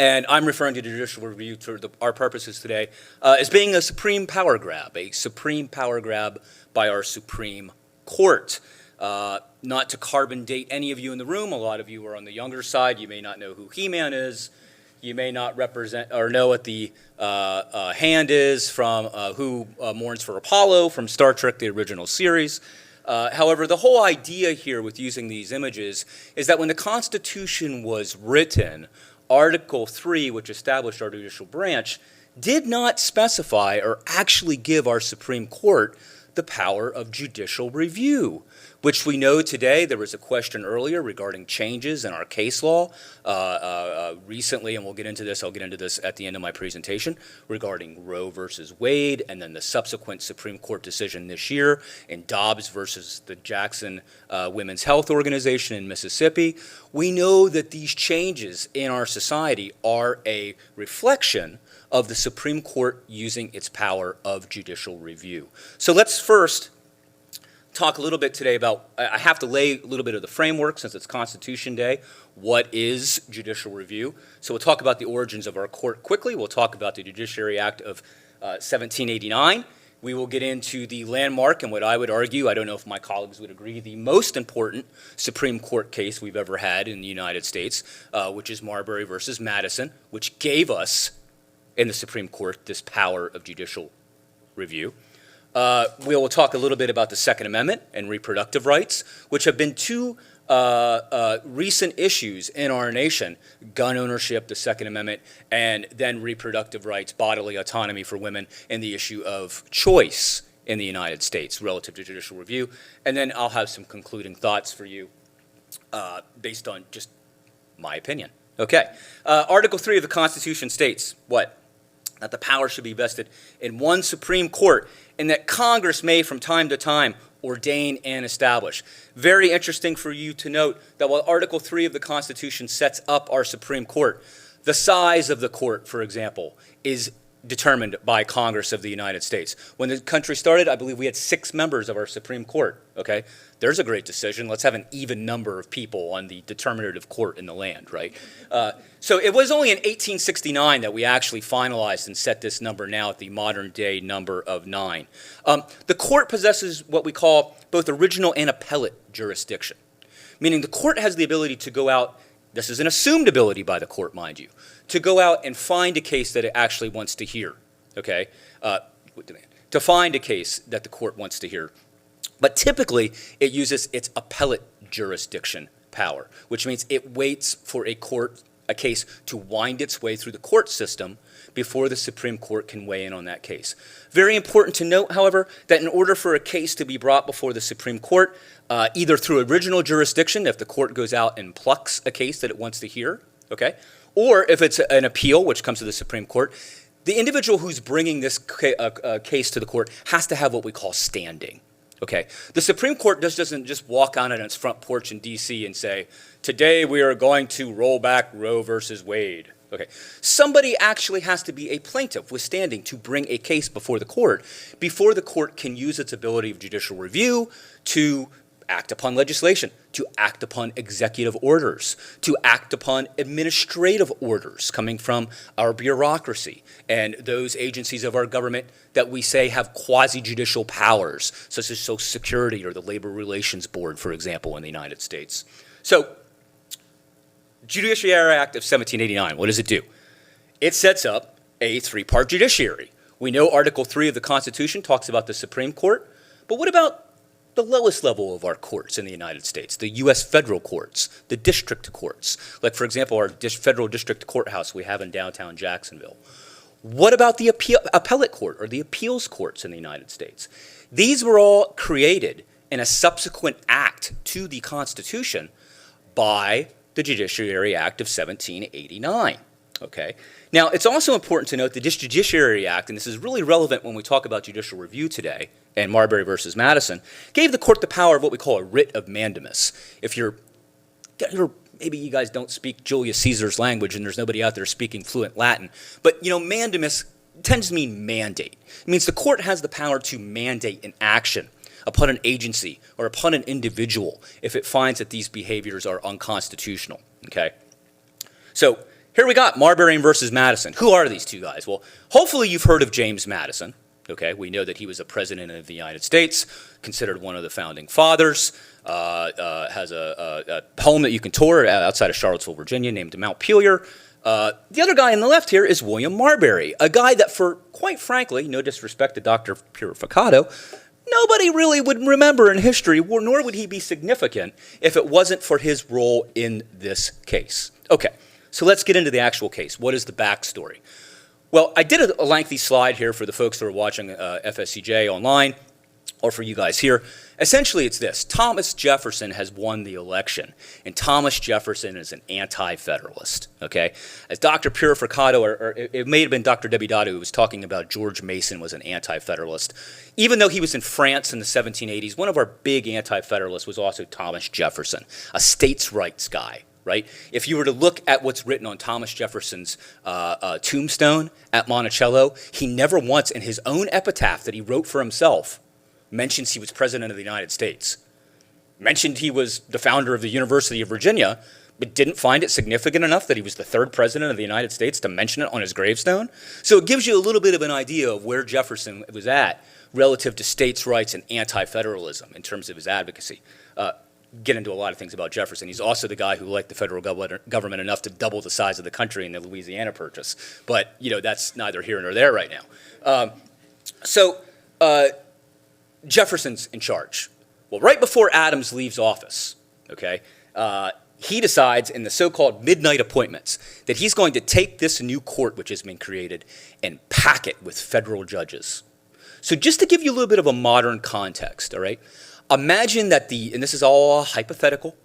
And I'm referring to judicial review to our purposes today as being a supreme power grab by our Supreme Court. Not to carbon date any of you in the room. A lot of you are on the younger side. You may not know who He-Man is. You may not represent or know what the hand is from who mourns for Apollo from Star Trek, the original series. However, the whole idea here with using these images is that when the Constitution was written, Article 3, which established our judicial branch, did not specify or actually give our Supreme Court the power of judicial review, which we know today. There was a question earlier regarding changes in our case law recently, and I'll get into this at the end of my presentation, regarding Roe versus Wade, and then the subsequent Supreme Court decision this year in Dobbs versus the Jackson Women's Health Organization in Mississippi. We know that these changes in our society are a reflection of the Supreme Court using its power of judicial review. So let's first talk a little bit today about, I have to lay a little bit of the framework since it's Constitution Day. What is judicial review? So we'll talk about the origins of our court quickly. We'll talk about the Judiciary Act of 1789. We will get into the landmark and what I would argue, I don't know if my colleagues would agree, the most important Supreme Court case we've ever had in the United States, which is Marbury versus Madison, which gave us in the Supreme Court this power of judicial review. We will talk a little bit about the Second Amendment and reproductive rights, which have been two recent issues in our nation: gun ownership, the Second Amendment, and then reproductive rights, bodily autonomy for women, and the issue of choice in the United States relative to judicial review. And then I'll have some concluding thoughts for you based on just my opinion. Okay. Article 3 of the Constitution states what? That the power should be vested in one Supreme Court, and that Congress may from time to time ordain and establish. Very interesting for you to note that while Article 3 of the Constitution sets up our Supreme Court, the size of the court, for example, is determined by Congress of the United States. When the country started, I believe we had 6 members of our Supreme Court, okay? There's a great decision. Let's have an even number of people on the determinative court in the land, right? So it was only in 1869 that we actually finalized and set this number now at the modern day number of 9. The court possesses what we call both original and appellate jurisdiction, meaning the court has the ability to go out, this is an assumed ability by the court, mind you, to go out and find a case that it actually wants to hear, okay? To find a case that the court wants to hear. But typically, it uses its appellate jurisdiction power, which means it waits for a case to wind its way through the court system before the Supreme Court can weigh in on that case. Very important to note, however, that in order for a case to be brought before the Supreme Court, either through original jurisdiction, if the court goes out and plucks a case that it wants to hear, okay, or if it's an appeal, which comes to the Supreme Court, the individual who's bringing this case to the court has to have what we call standing. Okay, the Supreme Court doesn't just walk on its front porch in D.C. and say, today we are going to roll back Roe versus Wade. Okay, somebody actually has to be a plaintiff with standing to bring a case before the court can use its ability of judicial review to act upon legislation, to act upon executive orders, to act upon administrative orders coming from our bureaucracy and those agencies of our government that we say have quasi-judicial powers, such as Social Security or the Labor Relations Board, for example, in the United States. So, Judiciary Act of 1789, what does it do? It sets up a 3-part judiciary. We know Article 3 of the Constitution talks about the Supreme Court, but what about the lowest level of our courts in the United States, the U.S. federal courts, the district courts, like, for example, our federal district courthouse we have in downtown Jacksonville. What about the appellate court or the appeals courts in the United States? These were all created in a subsequent act to the Constitution by the Judiciary Act of 1789. Okay. Now, it's also important to note that this Judiciary Act, and this is really relevant when we talk about judicial review today, and Marbury versus Madison, gave the court the power of what we call a writ of mandamus. If maybe you guys don't speak Julius Caesar's language and there's nobody out there speaking fluent Latin, but mandamus tends to mean mandate. It means the court has the power to mandate an action upon an agency or upon an individual if it finds that these behaviors are unconstitutional. Okay. So here we got Marbury versus Madison. Who are these two guys? Well, hopefully you've heard of James Madison. Okay, we know that he was a president of the United States, considered one of the founding fathers, has a home that you can tour outside of Charlottesville, Virginia, named Mount Pelier. The other guy on the left here is William Marbury, a guy that, for quite frankly, no disrespect to Dr. Purificato, nobody really would remember in history, nor would he be significant if it wasn't for his role in this case. Okay, so let's get into the actual case. What is the backstory? Well, I did a lengthy slide here for the folks that are watching FSCJ online, or for you guys here. Essentially, it's this. Thomas Jefferson has won the election, and Thomas Jefferson is an anti-federalist, okay? As Dr. Purificato, or it may have been Dr. Debidatta who was talking about George Mason was an anti-federalist. Even though he was in France in the 1780s, one of our big anti-federalists was also Thomas Jefferson, a states' rights guy, right? If you were to look at what's written on Thomas Jefferson's tombstone at Monticello, he never once, in his own epitaph that he wrote for himself, mentions he was president of the United States, mentioned he was the founder of the University of Virginia, but didn't find it significant enough that he was the third president of the United States to mention it on his gravestone. So it gives you a little bit of an idea of where Jefferson was at relative to states' rights and anti-federalism in terms of his advocacy. Get into a lot of things about Jefferson. He's also the guy who liked the federal government enough to double the size of the country in the Louisiana Purchase. But, you know, that's neither here nor there right now. Jefferson's in charge. Well, right before Adams leaves office, okay, he decides in the so-called midnight appointments that he's going to take this new court which has been created and pack it with federal judges. So just to give you a little bit of a modern context, all right, imagine that and this is all hypothetical,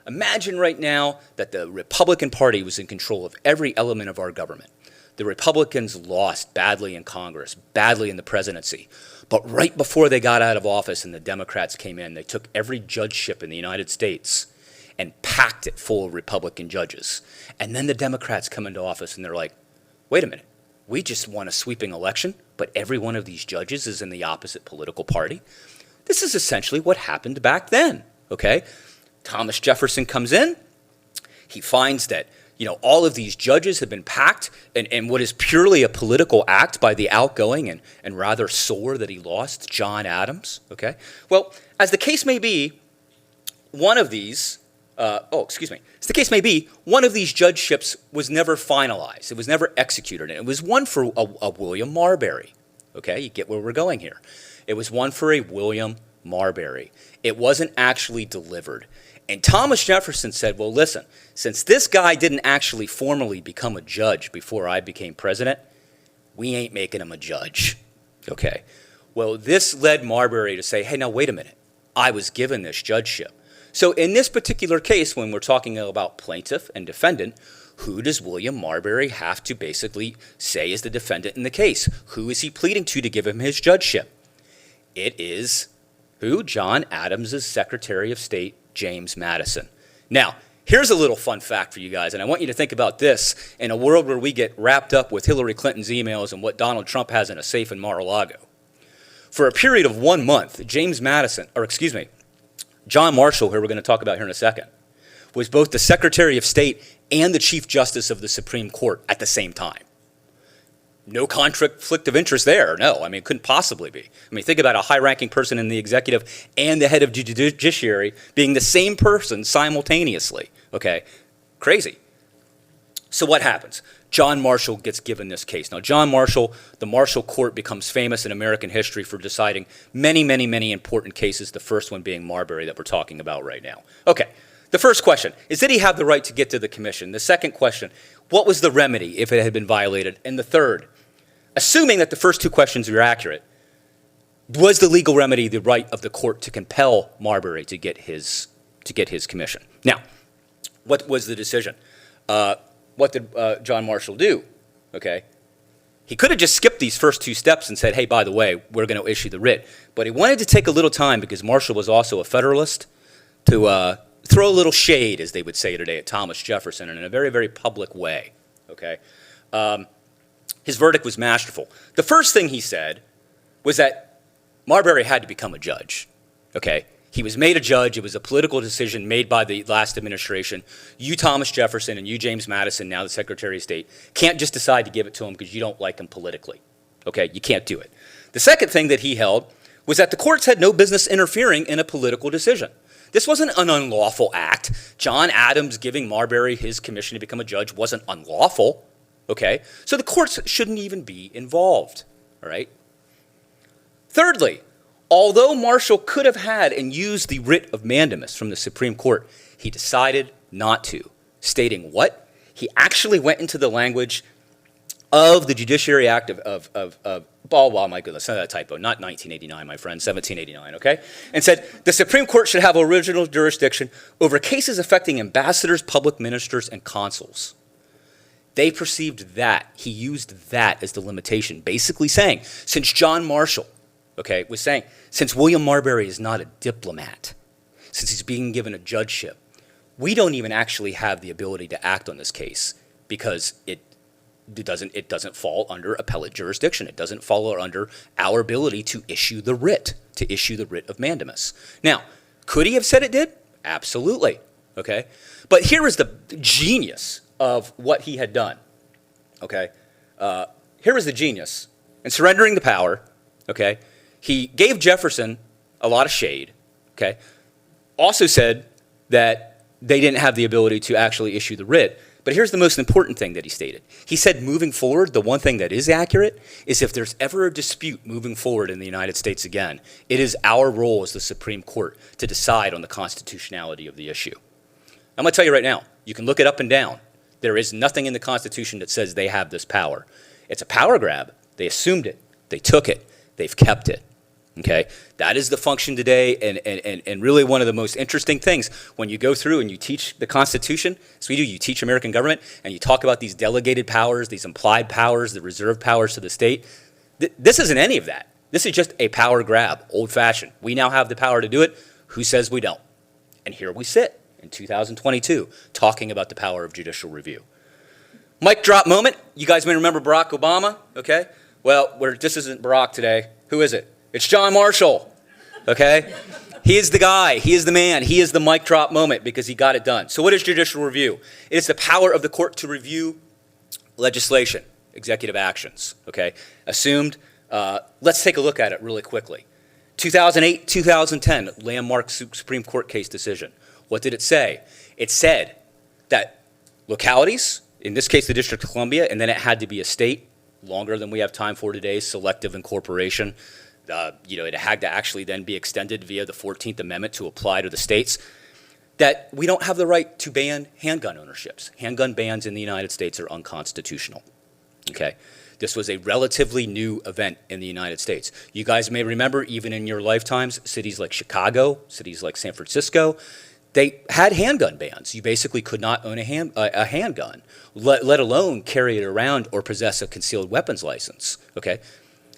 imagine right now that the Republican Party was in control of every element of our government. The Republicans lost badly in Congress, badly in the presidency. But right before they got out of office and the Democrats came in, they took every judgeship in the United States and packed it full of Republican judges. And then the Democrats come into office and they're like, wait a minute, we just won a sweeping election, but every one of these judges is in the opposite political party. This is essentially what happened back then, okay? Thomas Jefferson comes in, he finds that all of these judges have been packed in what is purely a political act by the outgoing and rather sore that he lost, John Adams, okay? Well, as the case may be, one of these judgeships was never finalized. It was never executed. And it was one for a William Marbury, okay? You get where we're going here. It was one for a William Marbury. It wasn't actually delivered. And Thomas Jefferson said, well, listen, since this guy didn't actually formally become a judge before I became president, we ain't making him a judge, okay? Well, this led Marbury to say, hey, now wait a minute. I was given this judgeship. So in this particular case, when we're talking about plaintiff and defendant, who does William Marbury have to basically say is the defendant in the case? Who is he pleading to give him his judgeship? It is who? John Adams' Secretary of State, James Madison. Now, here's a little fun fact for you guys, and I want you to think about this in a world where we get wrapped up with Hillary Clinton's emails and what Donald Trump has in a safe in Mar-a-Lago. For a period of 1 month, John Marshall, who we're going to talk about here in a second, was both the Secretary of State and the Chief Justice of the Supreme Court at the same time. No conflict of interest there, no. I mean, it couldn't possibly be. I mean, think about a high-ranking person in the executive and the head of judiciary being the same person simultaneously, okay? Crazy. So what happens? John Marshall gets given this case. Now, John Marshall, the Marshall Court becomes famous in American history for deciding many, many, many important cases, the first one being Marbury that we're talking about right now. Okay, the first question is, did he have the right to get to the commission? The second question, what was the remedy if it had been violated? And the third, assuming that the first two questions are accurate, was the legal remedy the right of the court to compel Marbury to get his commission? Now, what was the decision? What did John Marshall do? Okay, he could have just skipped these first two steps and said, hey, by the way, we're going to issue the writ. But he wanted to take a little time, because Marshall was also a Federalist, to throw a little shade, as they would say today, at Thomas Jefferson in a very, very public way. Okay. His verdict was masterful. The first thing he said was that Marbury had to become a judge, okay? He was made a judge. It was a political decision made by the last administration. You, Thomas Jefferson, and you, James Madison, now the Secretary of State, can't just decide to give it to him because you don't like him politically, okay? You can't do it. The second thing that he held was that the courts had no business interfering in a political decision. This wasn't an unlawful act. John Adams giving Marbury his commission to become a judge wasn't unlawful. Okay, so the courts shouldn't even be involved, all right? Thirdly, Although Marshall could have had and used the writ of mandamus from the Supreme Court, he decided not to, stating what? He actually went into the language of the Judiciary Act oh my goodness, not that typo, not 1989, my friend, 1789, okay? And said, the Supreme Court should have original jurisdiction over cases affecting ambassadors, public ministers, and consuls. They perceived that, he used that as the limitation, basically saying, since John Marshall, okay, was saying, since William Marbury is not a diplomat, since he's being given a judgeship, we don't even actually have the ability to act on this case because it doesn't fall under appellate jurisdiction. It doesn't fall under our ability to issue the writ of mandamus. Now, could he have said it did? Absolutely, okay? But here is the genius of what he had done, okay? Here is the genius. In surrendering the power, okay, he gave Jefferson a lot of shade, okay? Also said that they didn't have the ability to actually issue the writ. But here's the most important thing that he stated. He said moving forward, the one thing that is accurate is if there's ever a dispute moving forward in the United States again, it is our role as the Supreme Court to decide on the constitutionality of the issue. I'm going to tell you right now, you can look it up and down. There is nothing in the Constitution that says they have this power. It's a power grab. They assumed it. They took it. They've kept it. Okay, that is the function today, and really one of the most interesting things when you go through and you teach the Constitution, as we do, you teach American government, and you talk about these delegated powers, these implied powers, the reserved powers to the state. This isn't any of that. This is just a power grab, old-fashioned. We now have the power to do it. Who says we don't? And here we sit in 2022 talking about the power of judicial review. Mic drop moment. You guys may remember Barack Obama, okay? Well, this isn't Barack today. Who is it? It's John Marshall, okay? He is the guy. He is the man. He is the mic drop moment because he got it done. So what is judicial review? It is the power of the court to review legislation, executive actions, okay? Assumed. Let's take a look at it really quickly. 2008, 2010, landmark Supreme Court case decision. What did it say? It said that localities, in this case the District of Columbia, and then it had to be a state, longer than we have time for today, selective incorporation. It had to actually then be extended via the 14th Amendment to apply to the states, that we don't have the right to ban handgun ownerships. Handgun bans in the United States are unconstitutional, okay? This was a relatively new event in the United States. You guys may remember, even in your lifetimes, cities like Chicago, cities like San Francisco, they had handgun bans. You basically could not own a handgun, let alone carry it around or possess a concealed weapons license, okay?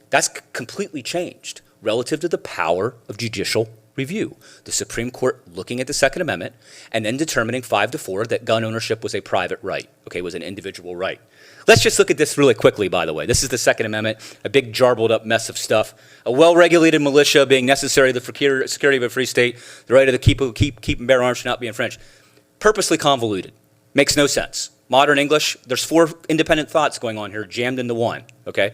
That's completely changed relative to the power of judicial review. The Supreme Court looking at the Second Amendment and then determining 5-4 that gun ownership was a private right, okay, was an individual right. Let's just look at this really quickly, by the way. This is the Second Amendment, a big jarbled up mess of stuff. A well-regulated militia being necessary to the security of a free state, the right of the keep and bear arms should not be infringed. Purposely convoluted. Makes no sense. Modern English, there's 4 independent thoughts going on here jammed into one, okay?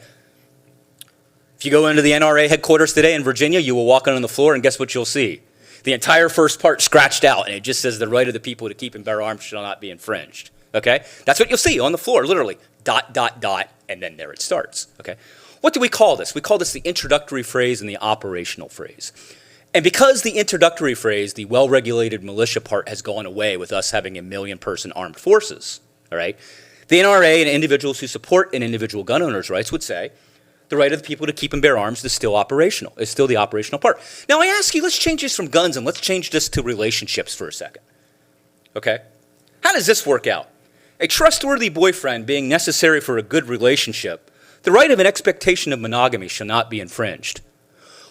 If you go into the NRA headquarters today in Virginia, you will walk on the floor and guess what you'll see? The entire first part scratched out, and it just says the right of the people to keep and bear arms shall not be infringed, okay? That's what you'll see on the floor, literally, ... and then there it starts, okay? What do we call this? We call this the introductory phrase and the operational phrase. And because the introductory phrase, the well-regulated militia part, has gone away with us having 1 million-person armed forces, all right? The NRA and individuals who support an individual gun owner's rights would say, the right of the people to keep and bear arms is still operational, is still the operational part. Now I ask you, let's change this from guns and let's change this to relationships for a second, okay? How does this work out? A trustworthy boyfriend being necessary for a good relationship, the right of an expectation of monogamy shall not be infringed.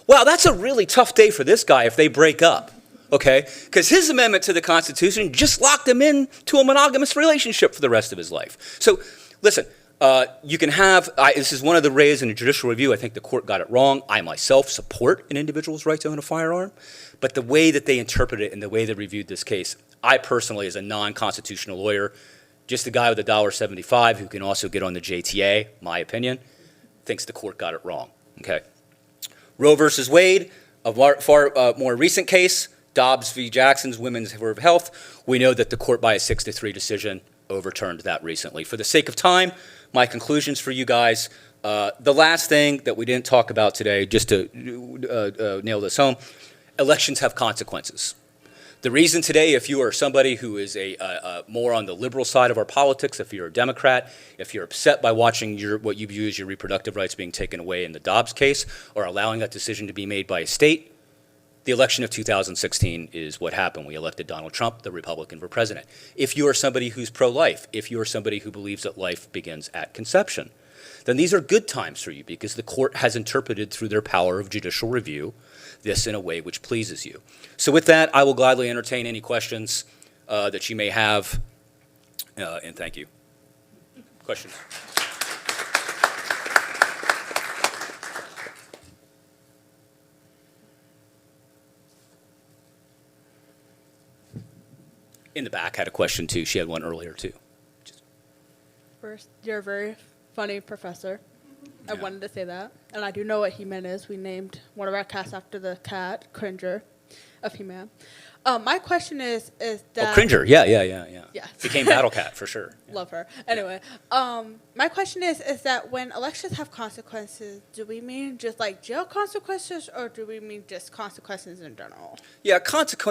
Wow, that's a really tough day for this guy if they break up, okay? Because his amendment to the Constitution just locked him into a monogamous relationship for the rest of his life. So listen, you can have, this is one of the ways in a judicial review, I think the court got it wrong. I myself support an individual's right to own a firearm, but the way that they interpreted it and the way they reviewed this case, I personally, as a non-constitutional lawyer, just a guy with $1.75 who can also get on the JTA, my opinion, thinks the court got it wrong, okay? Roe versus Wade, a far more recent case, Dobbs v. Jackson's Women's Board of Health, we know that the court by a 6-3 decision overturned that recently. For the sake of time, my conclusions for you guys, The last thing that we didn't talk about today, just to nail this home, elections have consequences. The reason today, if you are somebody who is more on the liberal side of our politics, if you're a Democrat, if you're upset by watching what you view as your reproductive rights being taken away in the Dobbs case, or allowing that decision to be made by a state, the election of 2016 is what happened. We elected Donald Trump, the Republican, for president. If you are somebody who's pro-life, if you are somebody who believes that life begins at conception, then these are good times for you because the court has interpreted through their power of judicial review this in a way which pleases you. So with that, I will gladly entertain any questions that you may have, and thank you. Questions? In the back had a question too. She had one earlier too. First, you're a very funny professor. I Yeah. wanted to say that. And I do know what He-Man is. We named one of our cats after the cat, Cringer, of He-Man. My question is that... Oh, Cringer. Yeah. Yeah. Became Battle Cat for sure. Love her. Anyway, my question is that when elections have consequences, do we mean just like jail consequences, or do we mean just consequences in general? Yeah,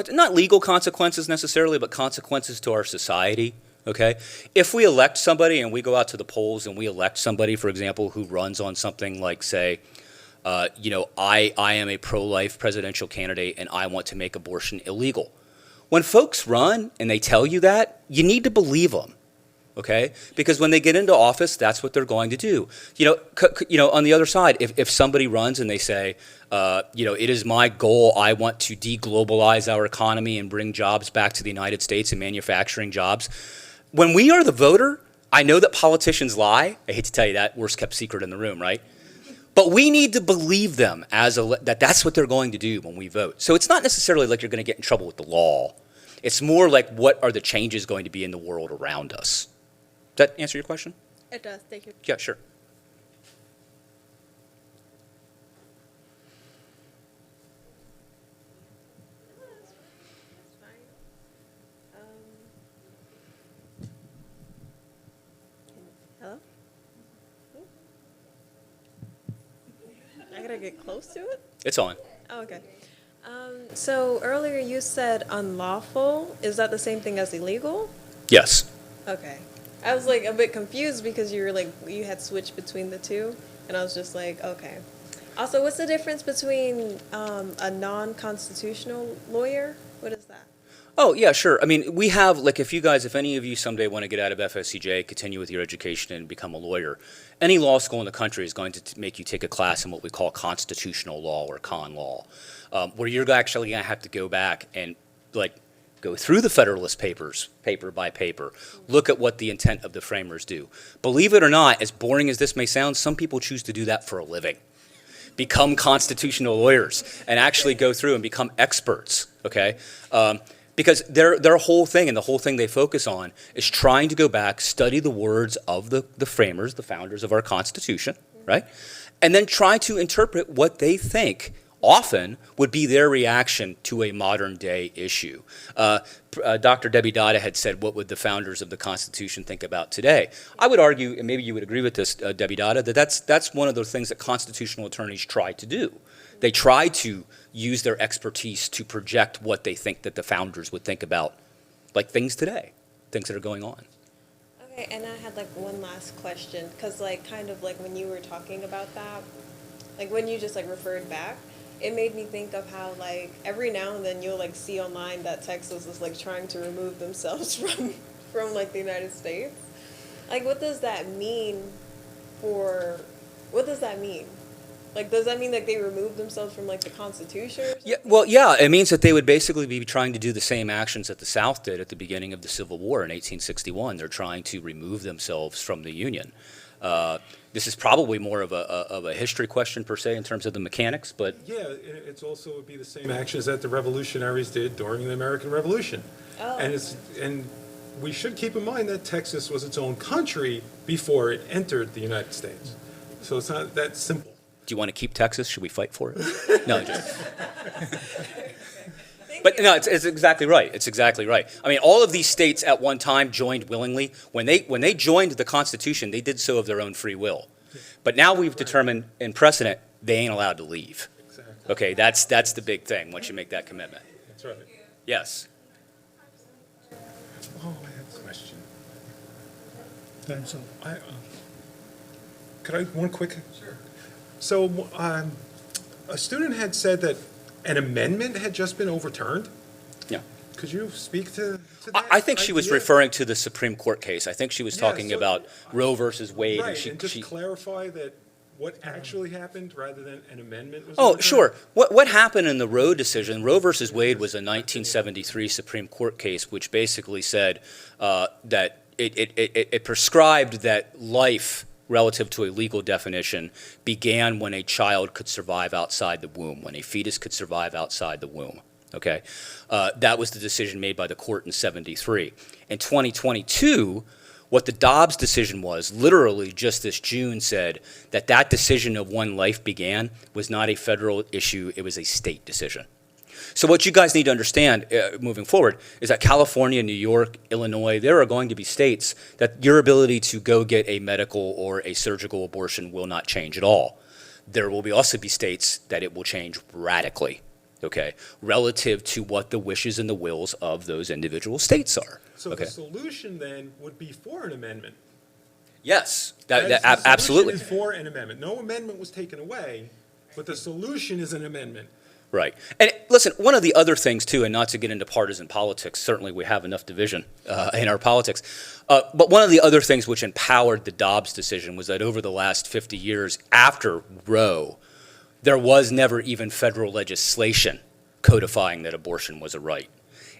not legal consequences necessarily, but consequences to our society. Okay, if we elect somebody and we go out to the polls and we elect somebody, for example, who runs on something like, say, I am a pro-life presidential candidate and I want to make abortion illegal. When folks run and they tell you that, you need to believe them. Okay, because when they get into office, that's what they're going to do. On the other side, if somebody runs and they say, it is my goal, I want to deglobalize our economy and bring jobs back to the United States and manufacturing jobs. When we are the voter, I know that politicians lie. I hate to tell you that, worst kept secret in the room, right? But we need to believe them that that's what they're going to do when we vote. So it's not necessarily like you're going to get in trouble with the law. It's more like what are the changes going to be in the world around us. Does that answer your question? It does. Thank you. Yeah, sure. Hello? I gotta get close to it? It's on. Oh, okay. So earlier you said unlawful. Is that the same thing as illegal? Yes. Okay. I was like a bit confused because you had switched between the two, and I was just like, okay. Also, what's the difference between a non-constitutional lawyer? What is that? Oh, yeah, sure. I mean, we have, if any of you someday want to get out of FSCJ, continue with your education and become a lawyer, any law school in the country is going to make you take a class in what we call constitutional law or con law, where you're actually going to have to go back and, go through the Federalist Papers, paper by paper, look at what the intent of the framers do. Believe it or not, as boring as this may sound, some people choose to do that for a living. Become constitutional lawyers and actually go through and become experts, okay? Because their whole thing, and the whole thing they focus on, is trying to go back, study the words of the framers, the founders of our Constitution, right? And then try to interpret what they think often would be their reaction to a modern day issue. Dr. Debidatta had said, what would the founders of the Constitution think about today? I would argue, and maybe you would agree with this, Debidatta, that that's one of the things that constitutional attorneys try to do. They try to use their expertise to project what they think that the founders would think about, things today, things that are going on. Okay, and I had one last question, because when you were talking about that, when you just referred back, it made me think of how every now and then you'll see online that Texas is trying to remove themselves from the United States. What does that mean what does that mean? Does that mean they remove themselves from the Constitution? Yeah, well, yeah, it means that they would basically be trying to do the same actions that the South did at the beginning of the Civil War in 1861. They're trying to remove themselves from the Union. This is probably more of a history question per se in terms of the mechanics, but Yeah, it's also would be the same actions that the revolutionaries did during the American Revolution. Oh. And we should keep in mind that Texas was its own country before it entered the United States. So it's not that simple. do you want to keep Texas? Should we fight for it? No, just. But no, it's exactly right. It's exactly right. I mean, all of these states at one time joined willingly. When they joined the Constitution, they did so of their own free will. But now we've determined in precedent, they ain't allowed to leave. Exactly. Okay, that's the big thing, once you make that commitment. That's right. Yes. Oh, I have a question. Thanks, sir. Could I, one quick? Sure. So, a student had said that an amendment had just been overturned. Yeah. Could you speak to that? I think she was idea? referring to the Supreme Court case. I think she was Yeah, talking so- about Roe versus Wade. Right, And and just clarify that what actually happened rather than an amendment was Oh, overturned? sure. What happened in the Roe decision, Roe versus Wade was a 1973 Supreme Court case which basically said that it prescribed that life relative to a legal definition began when a child could survive outside the womb, when a fetus could survive outside the womb. Okay? That was the decision made by the court in 73. In 2022, what the Dobbs decision was, literally just this June said that that decision of when life began was not a federal issue, it was a state decision. So what you guys need to understand moving forward is that California, New York, Illinois, there are going to be states that your ability to go get a medical or a surgical abortion will not change at all. There will also be states that it will change radically, okay, relative to what the wishes and the wills of those individual states are. So Okay. the solution then would be for an amendment. Yes, That is, the solution absolutely. is for an amendment. No amendment was taken away, but the solution is an amendment. Right. And listen, one of the other things, too, and not to get into partisan politics, certainly we have enough division in our politics, but one of the other things which empowered the Dobbs decision was that over the last 50 years after Roe, there was never even federal legislation codifying that abortion was a right.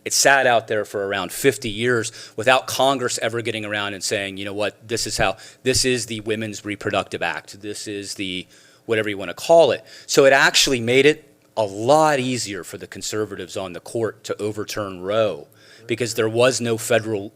It sat out there for around 50 years without Congress ever getting around and saying, you know what, this is the Women's Reproductive Act, this is the whatever you want to call it. So it actually made it a lot easier for the conservatives on the court to overturn Roe because there was no federal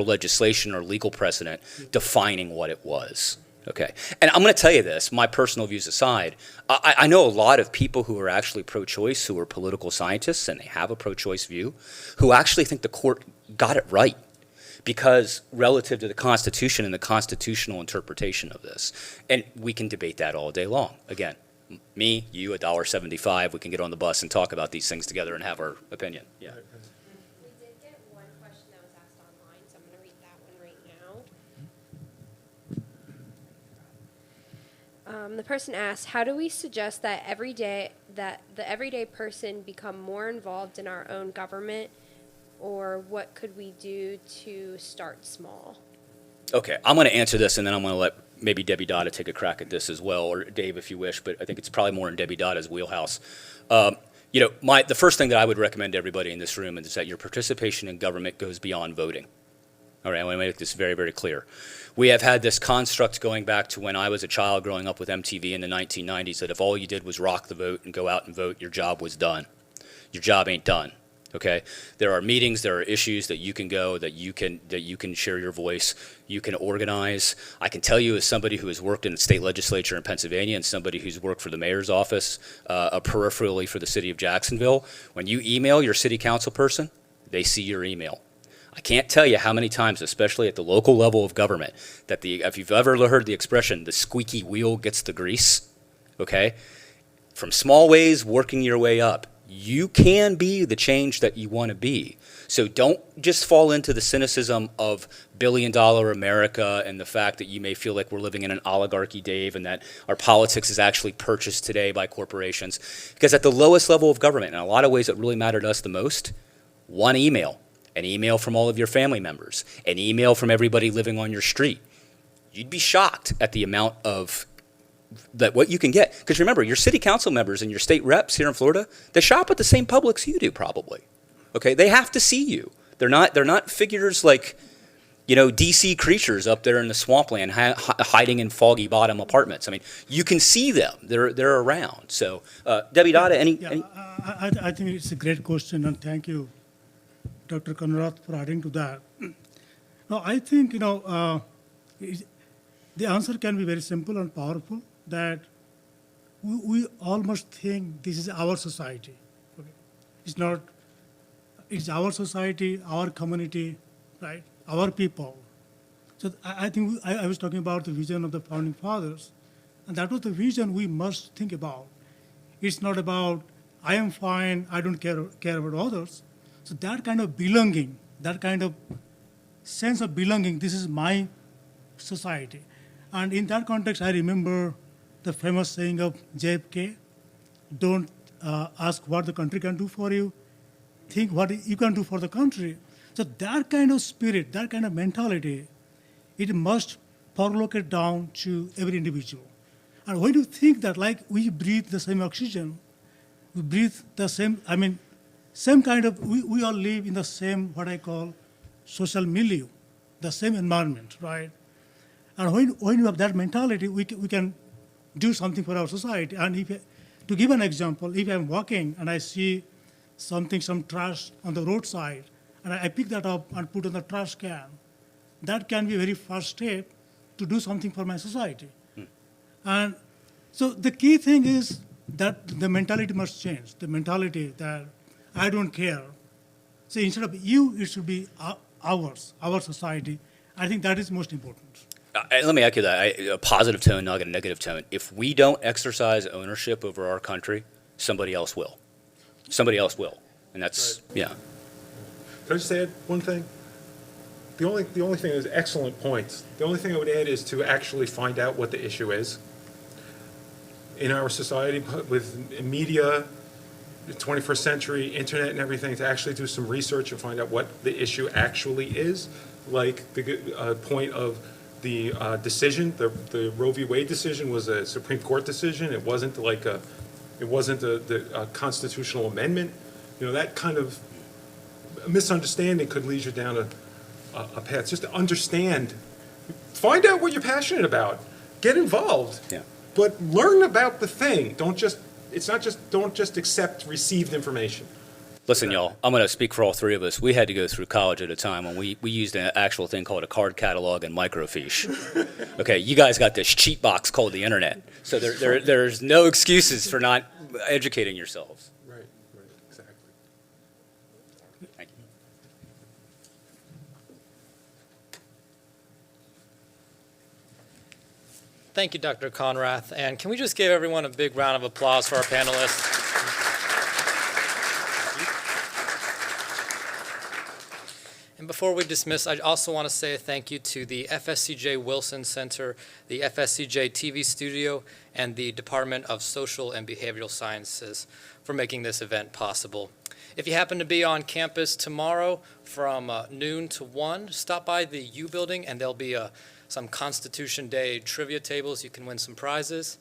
legislation or legal precedent defining what it was. Okay. And I'm going to tell you this, my personal views aside, I know a lot of people who are actually pro-choice, who are political scientists, and they have a pro-choice view, who actually think the court got it right because relative to the Constitution and the constitutional interpretation of this. And we can debate that all day long. Again, me, you, $1.75, we can get on the bus and talk about these things together and have our opinion. Yeah. We did get one question that was asked online, so I'm going to read that one right now. The person asked, how do we suggest that the everyday person become more involved in our own government, or what could we do to start small? Okay, I'm going to answer this, and then I'm going to let maybe Debidatta take a crack at this as well, or Dave if you wish, but I think it's probably more in Debidatta's wheelhouse. The first thing that I would recommend to everybody in this room is that your participation in government goes beyond voting. All right, I want to make this very, very clear. We have had this construct going back to when I was a child growing up with MTV in the 1990s that if all you did was rock the vote and go out and vote, your job was done. Your job ain't done. Okay, there are meetings, there are issues that you can go, that you can share your voice, you can organize. I can tell you as somebody who has worked in the state legislature in Pennsylvania and somebody who's worked for the mayor's office, peripherally for the city of Jacksonville, when you email your city council person, they see your email. I can't tell you how many times, especially at the local level of government, that if you've ever heard the expression, the squeaky wheel gets the grease, okay? From small ways, working your way up. You can be the change that you want to be. So don't just fall into the cynicism of billion-dollar America and the fact that you may feel like we're living in an oligarchy, Dave, and that our politics is actually purchased today by corporations. Because at the lowest level of government, in a lot of ways that really matter to us the most, one email, an email from all of your family members, an email from everybody living on your street. You'd be shocked at the amount of what you can get. Because remember, your city council members and your state reps here in Florida, they shop at the same Publix you do probably. Okay, they have to see you. They're not figures like, DC creatures up there in the swampland hiding in foggy bottom apartments. I mean, you can see them. They're around. So, Debidatta, any? I think it's a great question, and thank you, Dr. Cronrath, for adding to that. No, I think, the answer can be very simple and powerful, that we almost think this is our society. Okay? It's our society, our community, right? Our people. So I think I was talking about the vision of the founding fathers. And that was the vision we must think about. It's not about, I am fine, I don't care about others. So that kind of belonging, that kind of sense of belonging, this is my society. And in that context, I remember the famous saying of JFK, don't ask what the country can do for you, think what you can do for the country. So that kind of spirit, that kind of mentality, it must percolate down to every individual. And when you think that, like, we breathe the same oxygen, we breathe the same, same kind of, we all live in the same, what I call, social milieu, the same environment, right? And when you have that mentality, we can do something for our society. And to give an example, if I'm walking and I see some trash on the roadside, and I pick that up and put in the trash can, that can be a very first step to do something for my society. And so the key thing is that the mentality must change, the mentality that I don't care. So instead of you, it should be ours, our society. I think that is most important. Let me echo that. A positive tone, not a negative tone. If we don't exercise ownership over our country, somebody else will. Somebody else will. And that's, yeah. Can I just add one thing? The only thing is excellent points. The only thing I would add is to actually find out what the issue is. In our society, with media, the 21st century, internet and everything, to actually do some research and find out what the issue actually is, like the point of the decision, the Roe v. Wade decision was a Supreme Court decision. It wasn't like a constitutional amendment. You know, that kind of misunderstanding could lead you down a path. Just to understand, find out what you're passionate about, get involved. Yeah. But learn about the thing. Don't just accept received information. Listen, y'all, I'm going to speak for all three of us. We had to go through college at a time when we used an actual thing called a card catalog and microfiche. Okay, you guys got this cheat box called the internet. So there's no excuses for not educating yourselves. Right, exactly. Thank you. Thank you, Dr. Cronrath. And can we just give everyone a big round of applause for our panelists? And before we dismiss, I also want to say a thank you to the FSCJ Wilson Center, the FSCJ TV studio, and the Department of Social and Behavioral Sciences for making this event possible. If you happen to be on campus tomorrow from noon to 1, stop by the U Building, and there'll be some Constitution Day trivia tables. You can win some prizes.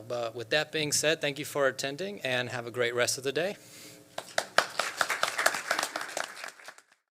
But with that being said, thank you for attending, and have a great rest of the day.